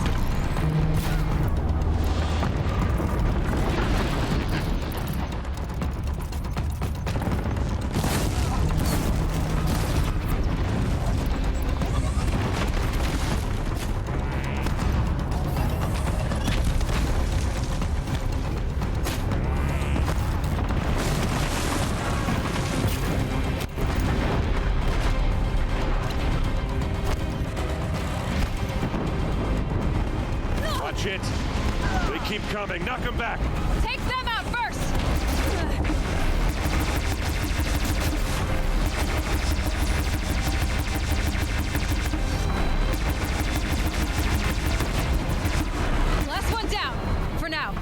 Watch it. They keep coming. Knock them back.
Take them out first! Last one down, for now.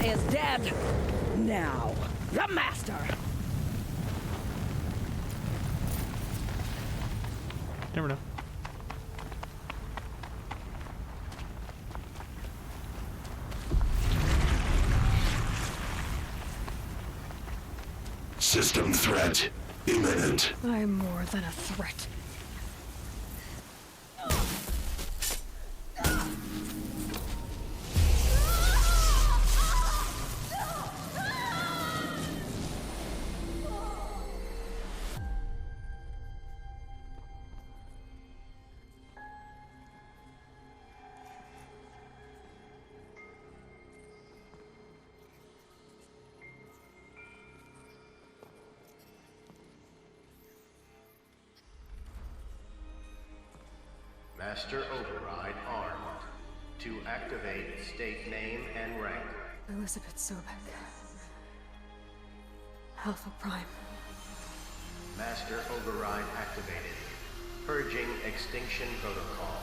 is dead. Now, the Master.
Never know.
System threat imminent.
I'm more than a threat.
Master Override armed. To activate, state name and rank.
Elizabeth Sobek. Alpha Prime.
Master Override activated. Purging Extinction Protocol.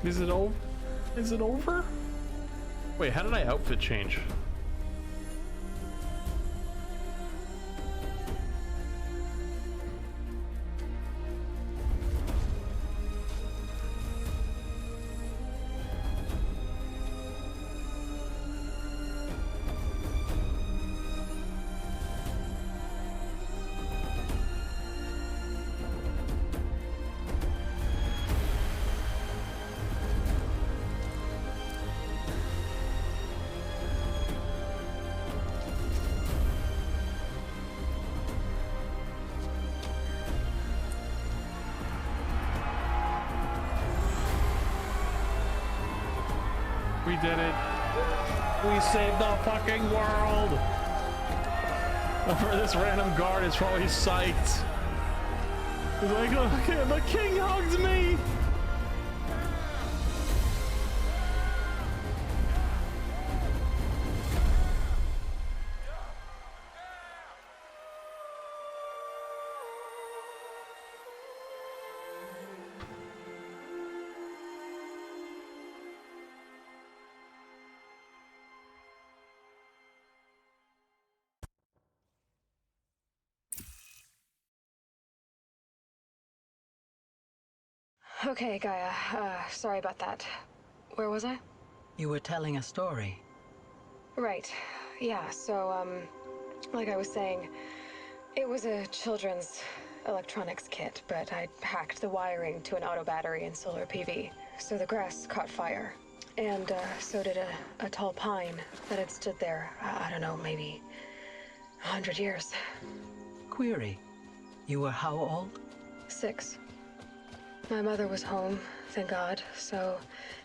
Is it over? Is it over? Wait, how did I outfit change? We did it. We saved the fucking world. For this random guard is probably psyched. He's like, okay, the king hugged me.
Okay, Gaia. Sorry about that. Where was I?
You were telling a story.
Right. Yeah, so, like I was saying, it was a children's electronics kit, but I hacked the wiring to an auto battery and solar PV. So the grass caught fire. And, so did a tall pine that had stood there, I don't know, maybe 100 years.
Query. You were how old?
6. My mother was home, thank God, so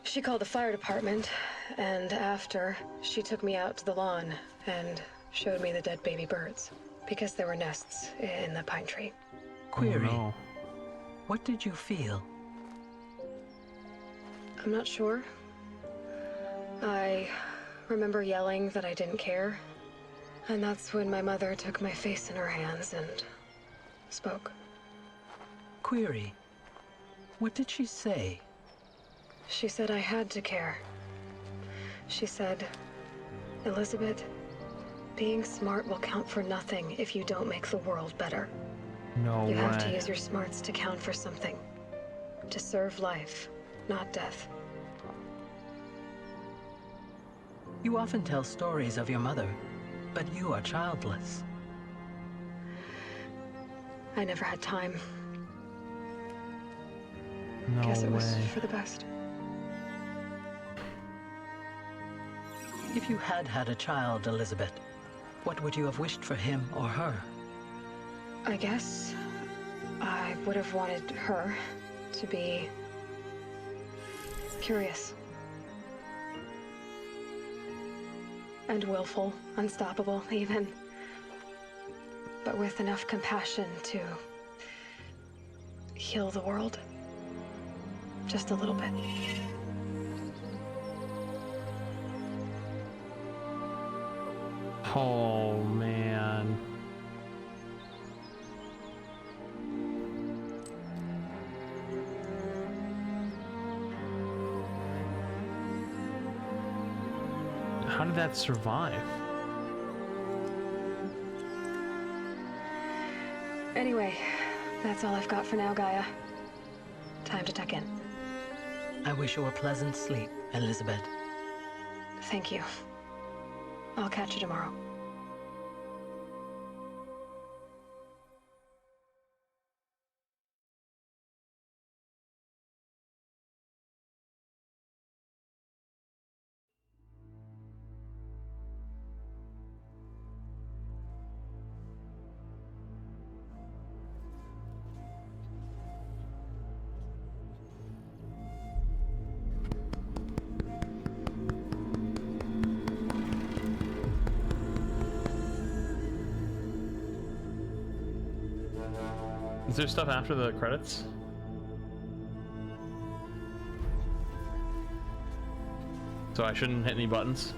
she called the fire department, and after, she took me out to the lawn and showed me the dead baby birds, because there were nests in the pine tree.
Query.
Oh, no.
What did you feel?
I'm not sure. I remember yelling that I didn't care, and that's when my mother took my face in her hands and spoke.
Query. What did she say?
She said I had to care. She said, Elizabeth, being smart will count for nothing if you don't make the world better.
No way.
You have to use your smarts to count for something. To serve life, not death.
You often tell stories of your mother, but you are childless.
I never had time.
No
Guess it was
way.
for the best.
If you had had a child, Elizabeth, what would you have wished for him or her?
I guess I would have wanted her to be curious. And willful, unstoppable, even. But with enough compassion to heal the world. Just a little bit.
Oh, man. How did that survive?
Anyway, that's all I've got for now, Gaia. Time to tuck in.
I wish you a pleasant sleep, Elizabeth.
Thank you. I'll catch you tomorrow.
Is there stuff after the credits? So I shouldn't hit any buttons?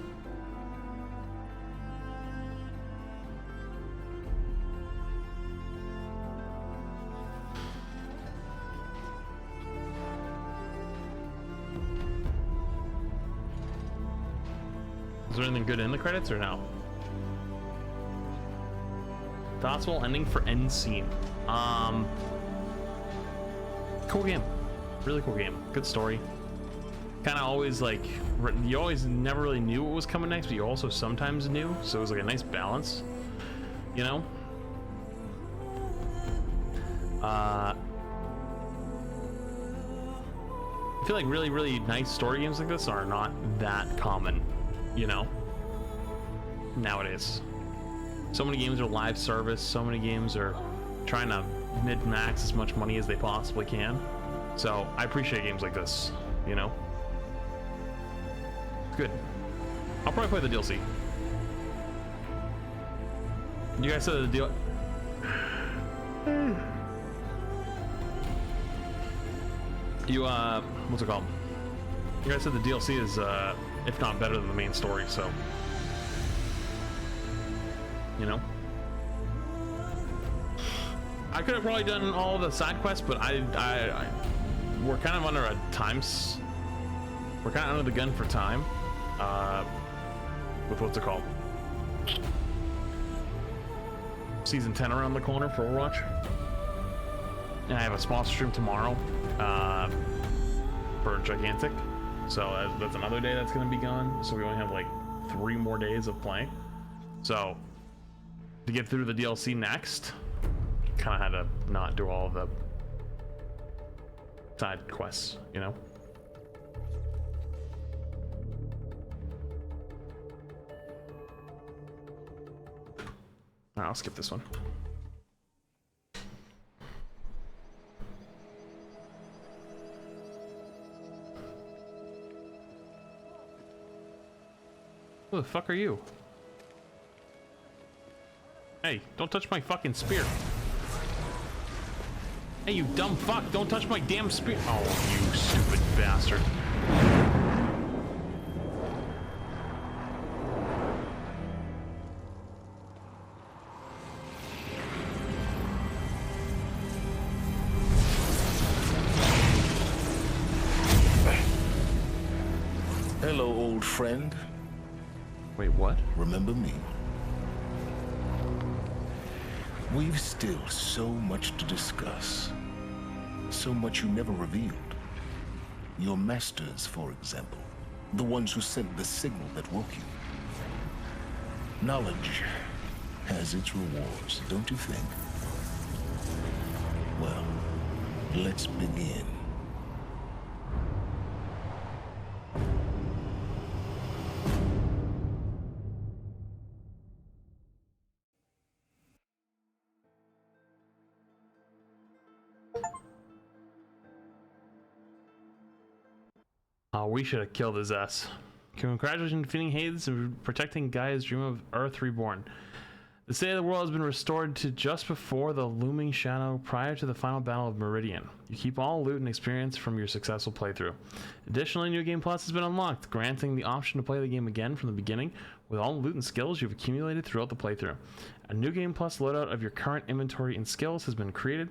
Is there anything good in the credits or no? Possible ending for end scene. Cool game. Really cool game. Good story. Kind of always like, you always never really knew what was coming next, but you also sometimes knew, so it was like a nice balance, you know? I feel like really, really nice story games like this are not that common, you know? Nowadays. So many games are live service, so many games are trying to mid-max as much money as they possibly can. So I appreciate games like this, you know? Good. I'll probably play the DLC. You guys said the deal. You what's it called? You guys said the DLC is if not better than the main story, so you know. I could have probably done all the side quests, but we're kind of under a we're kind of under the gun for time. With what's it called? Season 10 around the corner for Overwatch. And I have a sponsor stream tomorrow for Gigantic. So that's another day that's going to be gone. So we only have like 3 more days of playing. So to get through the DLC next, kind of had to not do all of the side quests, you know? Alright, I'll skip this one. Who the fuck are you? Hey, don't touch my fucking spear. Hey, you dumb fuck, don't touch my damn spear. Oh, you stupid bastard.
Hello, old friend.
Wait, what?
Remember me? We've still so much to discuss. So much you never revealed. Your masters, for example. The ones who sent the signal that woke you. Knowledge has its rewards, don't you think? Well, let's begin.
Oh, we should have killed his ass. Congratulations on defeating Hades and protecting Gaia's dream of Earth Reborn. The state of the world has been restored to just before the looming shadow prior to the final battle of Meridian. You keep all loot and experience from your successful playthrough. Additionally, New Game Plus has been unlocked, granting the option to play the game again from the beginning with all the loot and skills you've accumulated throughout the playthrough. A New Game Plus loadout of your current inventory and skills has been created.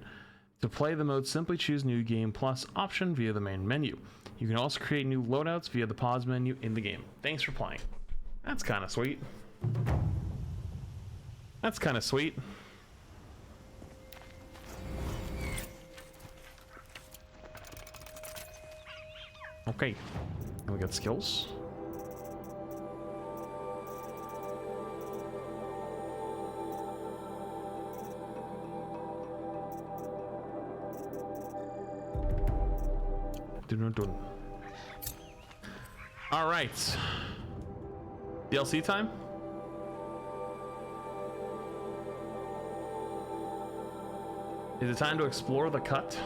To play the mode, simply choose New Game Plus option via the main menu. You can also create new loadouts via the pause menu in the game. Thanks for playing. That's kind of sweet. That's kind of sweet. Okay, now we got skills. Dun. All right, DLC time. Is it time to explore the cut?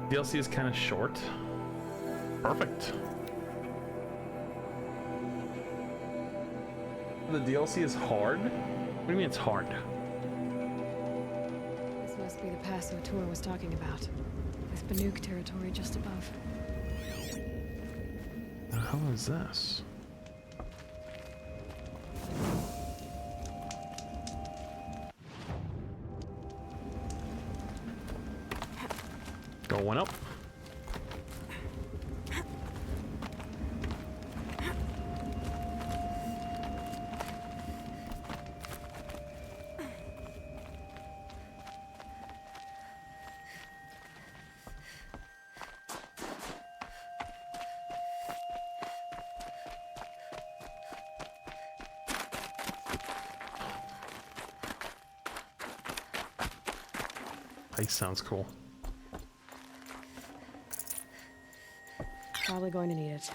DLC is kind of short. Perfect. The DLC is hard? What do you mean it's hard?
This must be the pass O'Toole was talking about. With Banuk territory just above.
The hell is this? Going up. Ice sounds cool.
Probably going to need it.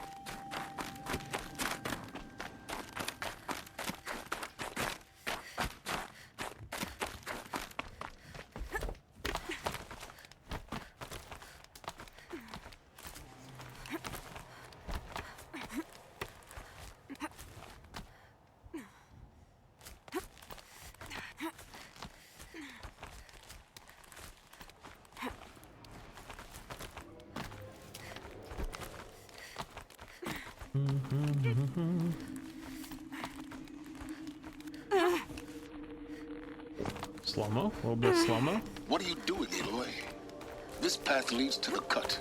Slow-mo, a little bit of slow-mo.
What are you doing, Aloy? This path leads to the cut.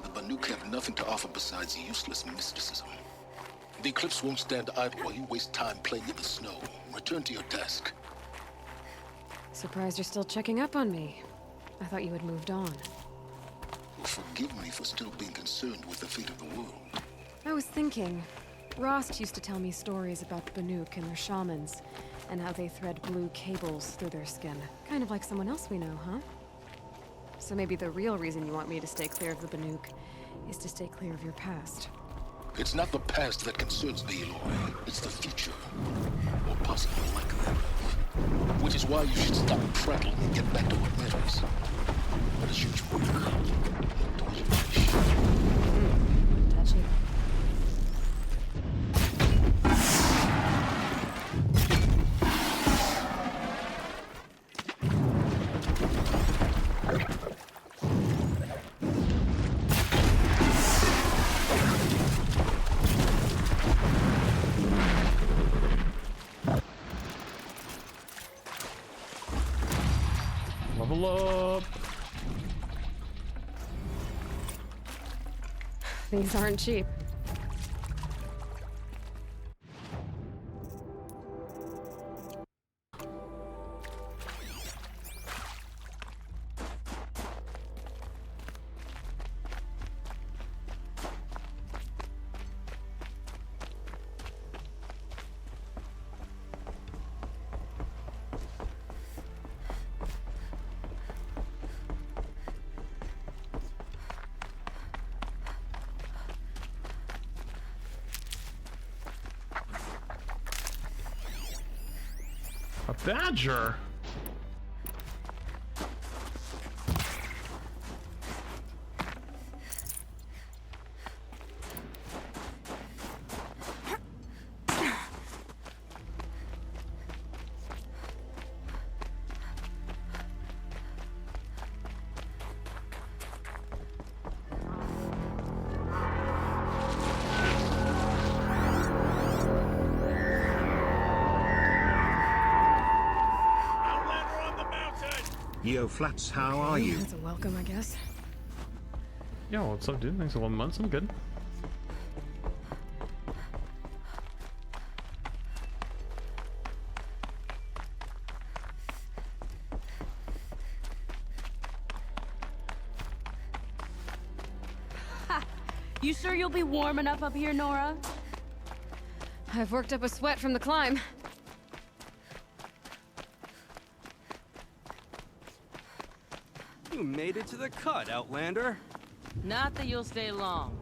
The Banuk have nothing to offer besides useless mysticism. The Eclipse won't stand idle while you waste time playing in the snow. Return to your desk.
Surprised you're still checking up on me. I thought you had moved on.
Well, forgive me for still being concerned with the fate of the world.
I was thinking, Rost used to tell me stories about the Banuk and their shamans, and how they thread blue cables through their skin. Kind of like someone else we know, huh? So maybe the real reason you want me to stay clear of the Banuk is to stay clear of your past.
It's not the past that concerns me, Aloy. It's the future. Or possible lack thereof. Which is why you should stop prattling and get back to what matters. Let us shoot you work. Do as you wish.
Touchy.
Level up.
These aren't cheap.
A badger?
Yo, Flats, how are you?
That's a welcome, I guess.
Yo, what's up, dude? Thanks for 11 months. I'm good.
You sure you'll be warm enough up here, Nora? I've worked up a sweat from the climb.
You made it to the cut, Outlander.
Not that you'll stay long.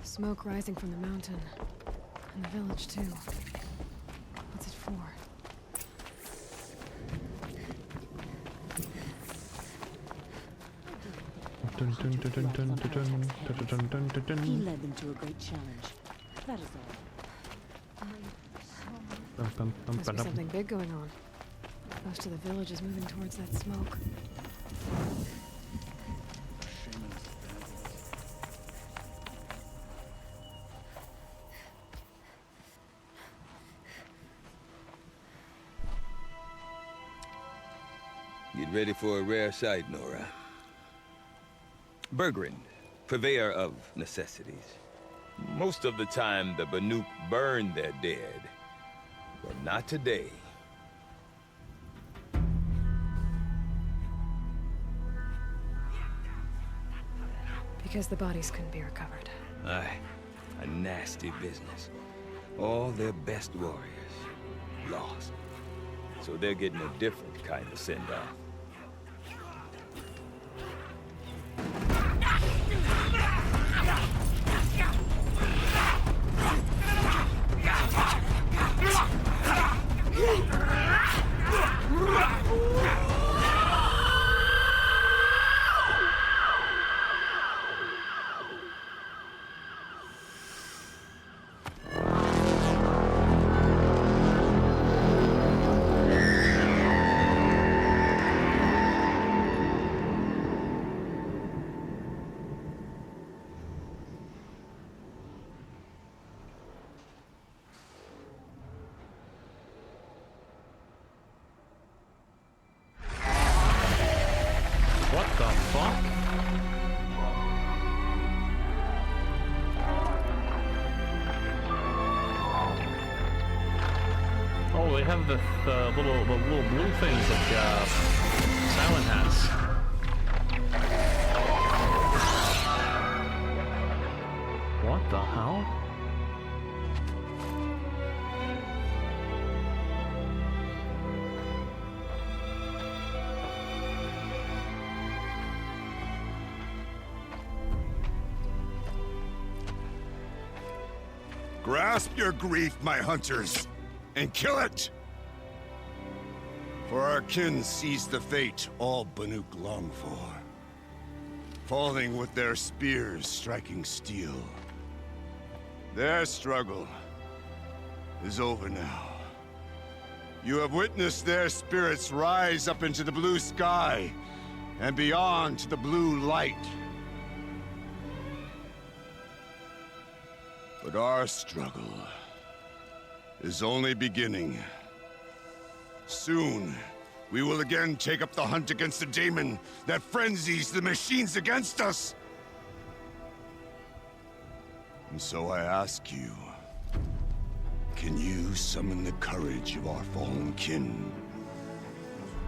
Smoke rising from the mountain. And the village, too. What's it for?
Dun, dun, dun, dun, dun, dun, dun, dun, dun, dun, dun.
He led them to a great challenge. That is all.
Must be something big going on. Most of the village is moving towards that smoke.
Get ready for a rare sight, Nora. Bergrin, purveyor of necessities. Most of the time, the Banuk burn their dead. But not today.
Because the bodies couldn't be recovered.
Aye, a nasty business. All their best warriors lost. So they're getting a different kind of send-off.
What the fuck? Oh, they have the little blue things like Silent has. What the hell?
Grasp your grief, my hunters, and kill it! For our kin sees the fate all Banuk long for. Falling with their spears striking steel. Their struggle is over now. You have witnessed their spirits rise up into the blue sky and beyond to the blue light. But our struggle is only beginning. Soon, we will again take up the hunt against the daemon that frenzies the machines against us. And so I ask you, can you summon the courage of our fallen kin?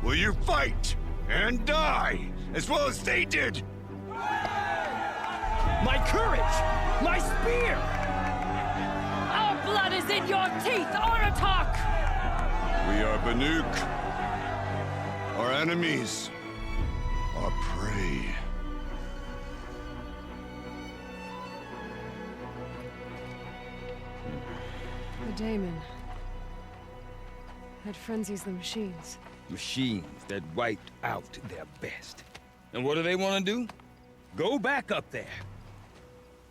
Will you fight and die as well as they did?
My courage! My spear!
Our blood is in your teeth, Aratak!
We are Banuk. Our enemies are prey.
The daemon. That frenzies the machines.
Machines that wiped out their best. And what do they want to do? Go back up there.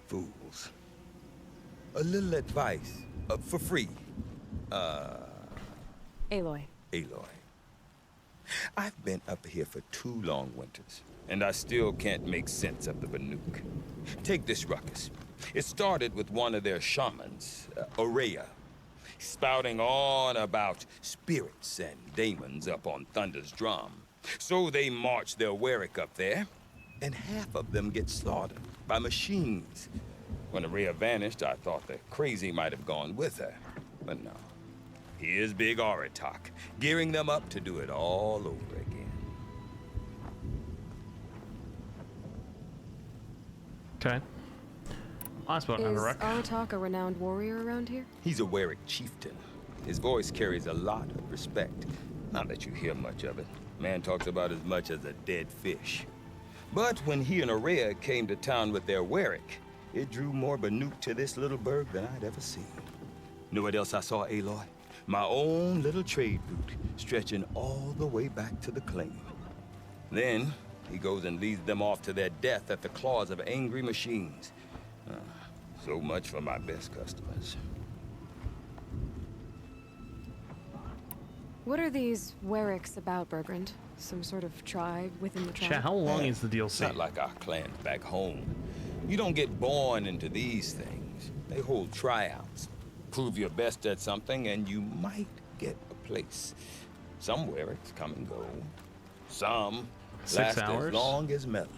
Fools. A little advice, for free.
Aloy.
Aloy. I've been up here for 2 long winters, and I still can't make sense of the Banuk. Take this ruckus. It started with one of their shamans, Ourea, spouting on about spirits and daemons up on Thunder's drum. So they march their Warwick up there, and half of them get slaughtered by machines. When Ourea vanished, I thought the crazy might have gone with her, but no. Here's Big Aratak, gearing them up to do it all over again.
Okay. Last but not
Is
Arek.
Aratak a renowned warrior around here?
He's a Warwick chieftain. His voice carries a lot of respect. Not that you hear much of it. Man talks about as much as a dead fish. But when he and Ourea came to town with their Warwick, it drew more Banuk to this little burg than I'd ever seen. Know what else I saw, Aloy? My own little trade route, stretching all the way back to the claim. Then, he goes and leads them off to their death at the claws of angry machines. So much for my best customers.
What are these Warwicks about, Bergrand? Some sort of tribe within the tribe?
Chat, how long is the DLC?
Not like our clans back home. You don't get born into these things. They hold tryouts. Prove your best at something, and you might get a place. Some Warwicks come and go. Some
6
last
hours?
as long as metal.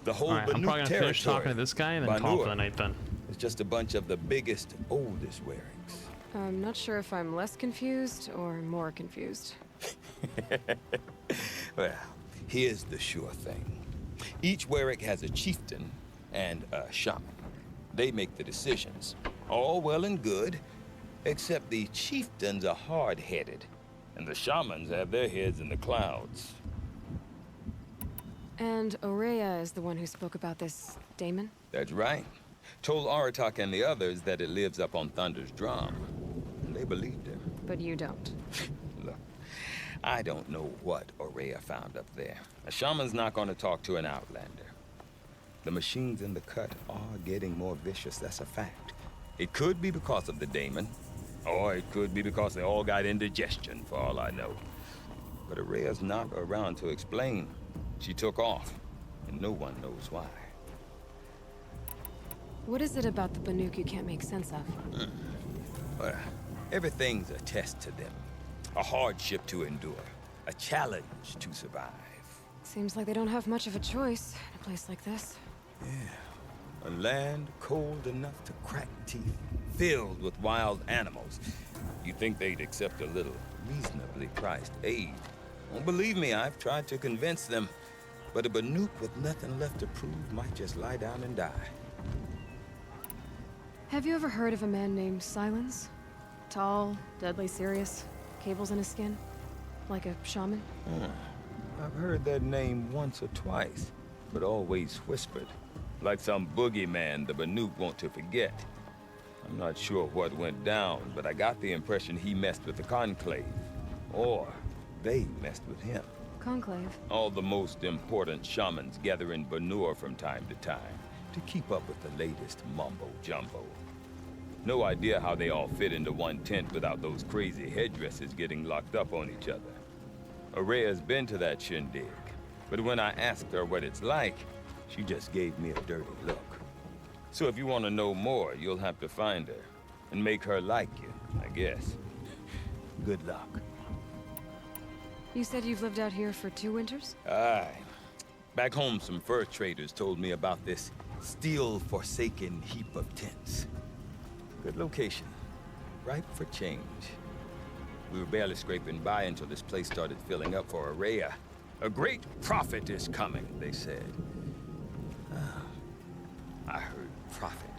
The whole
Alright, I'm
Banuk
probably gonna finish talking to
territory,
this guy and then call for the night then.
It's just a bunch of the biggest, oldest Warwicks.
I'm not sure if I'm less confused or more confused.
Well, here's the sure thing. Each Warwick has a chieftain and a shaman. They make the decisions. All well and good, except the chieftains are hard-headed, and the shamans have their heads in the clouds.
And Ourea is the one who spoke about this daemon?
That's right. Told Aratak and the others that it lives up on Thunder's drum. And they believed him.
But you don't.
Look, I don't know what Ourea found up there. A shaman's not going to talk to an outlander. The machines in the cut are getting more vicious, that's a fact. It could be because of the daemon, or it could be because they all got indigestion, for all I know. But Ourea's not around to explain. She took off, and no one knows why.
What is it about the Banuk you can't make sense of?
Well, everything's a test to them. A hardship to endure. A challenge to survive.
Seems like they don't have much of a choice in a place like this.
A land cold enough to crack teeth, filled with wild animals. You'd think they'd accept a little reasonably priced aid. Well, believe me, I've tried to convince them. But a Banuk with nothing left to prove might just lie down and die.
Have you ever heard of a man named Silence? Tall, deadly serious, cables in his skin? Like a shaman?
I've heard that name once or twice, but always whispered. Like some boogeyman the Banuk want to forget. I'm not sure what went down, but I got the impression he messed with the Conclave. Or they messed with him.
Conclave?
All the most important shamans gather in Banur from time to time to keep up with the latest mumbo-jumbo. No idea how they all fit into one tent without those crazy headdresses getting locked up on each other. Ourea's been to that shindig, but when I asked her what it's like, she just gave me a dirty look. So if you want to know more, you'll have to find her and make her like you, I guess. Good luck.
You said you've lived out here for 2 winters?
Aye. Back home, some fur traders told me about this steel-forsaken heap of tents. Good location. Ripe for change. We were barely scraping by until this place started filling up for Ourea. A great prophet is coming, they said. I heard prophet.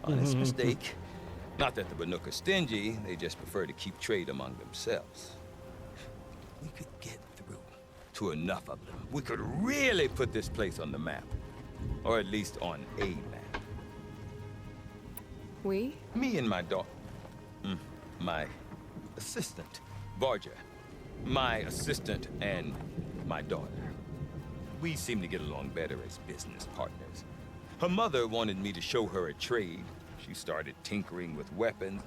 Honest mistake. Not that the Banuk are stingy, they just prefer to keep trade among themselves. We could get through to enough of them. We could really put this place on the map. Or at least on a map.
We?
Me and my daughter. My assistant. Varja, my assistant and my daughter. We seem to get along better as business partners. Her mother wanted me to show her a trade. She started tinkering with weapons.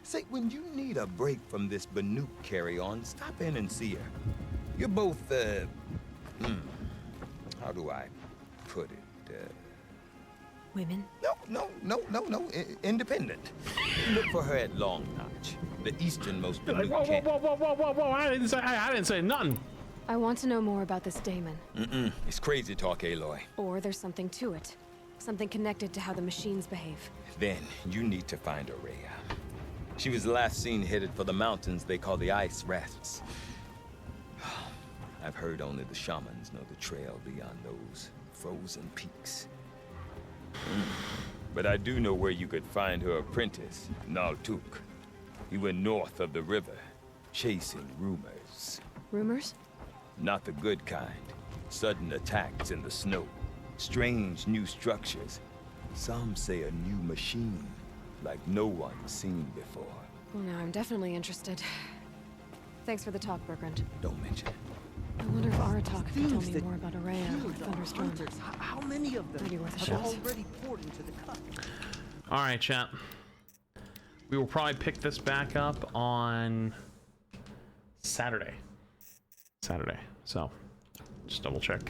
Say, when you need a break from this Banuk carry-on, stop in and see her. You're both, how do I put it?
Women?
No, independent. Look for her at Long Notch, the easternmost Banuk
Whoa,
camp.
whoa, I didn't say nothing.
I want to know more about this Damon.
It's crazy talk, Aloy.
Or there's something to it. Something connected to how the machines behave.
Then you need to find Aurea. She was last seen headed for the mountains they call the Ice Rafts. I've heard only the shamans know the trail beyond those frozen peaks. But I do know where you could find her apprentice, Naltuk. He went north of the river, chasing rumors.
Rumors?
Not the good kind. Sudden attacks in the snow. Strange new structures. Some say a new machine, like no one's seen before.
Well, now I'm definitely interested. Thanks for the talk, Bergrand.
Don't mention it.
I wonder if Aratak could tell me more about Aurea or Thunderstorm.
How many of them
Might be worth a
have
shot.
already poured into the cup?
All right, chat. We will probably pick this back up on Saturday. So just double check.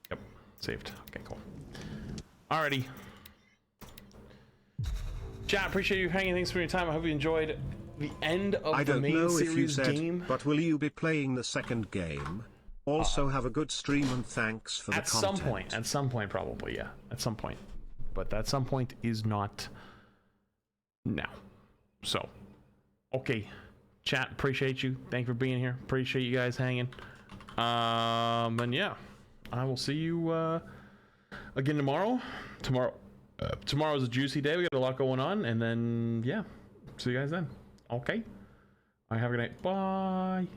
Yep, saved. Okay, cool. Alrighty. Chat, appreciate you hanging. Thanks for your time. I hope you enjoyed the end of
I
the
don't
main
know if you
series
said,
game.
but will you be playing the second game? Also, have a good stream and thanks for the content.
At some point, probably, yeah. At some point. But that some point is not now. So, okay. Chat, appreciate you. Thank you for being here. Appreciate you guys hanging. And yeah, I will see you again tomorrow. Tomorrow's a juicy day. We got a lot going on. And then, yeah, see you guys then. Okay. All right, have a good night. Bye.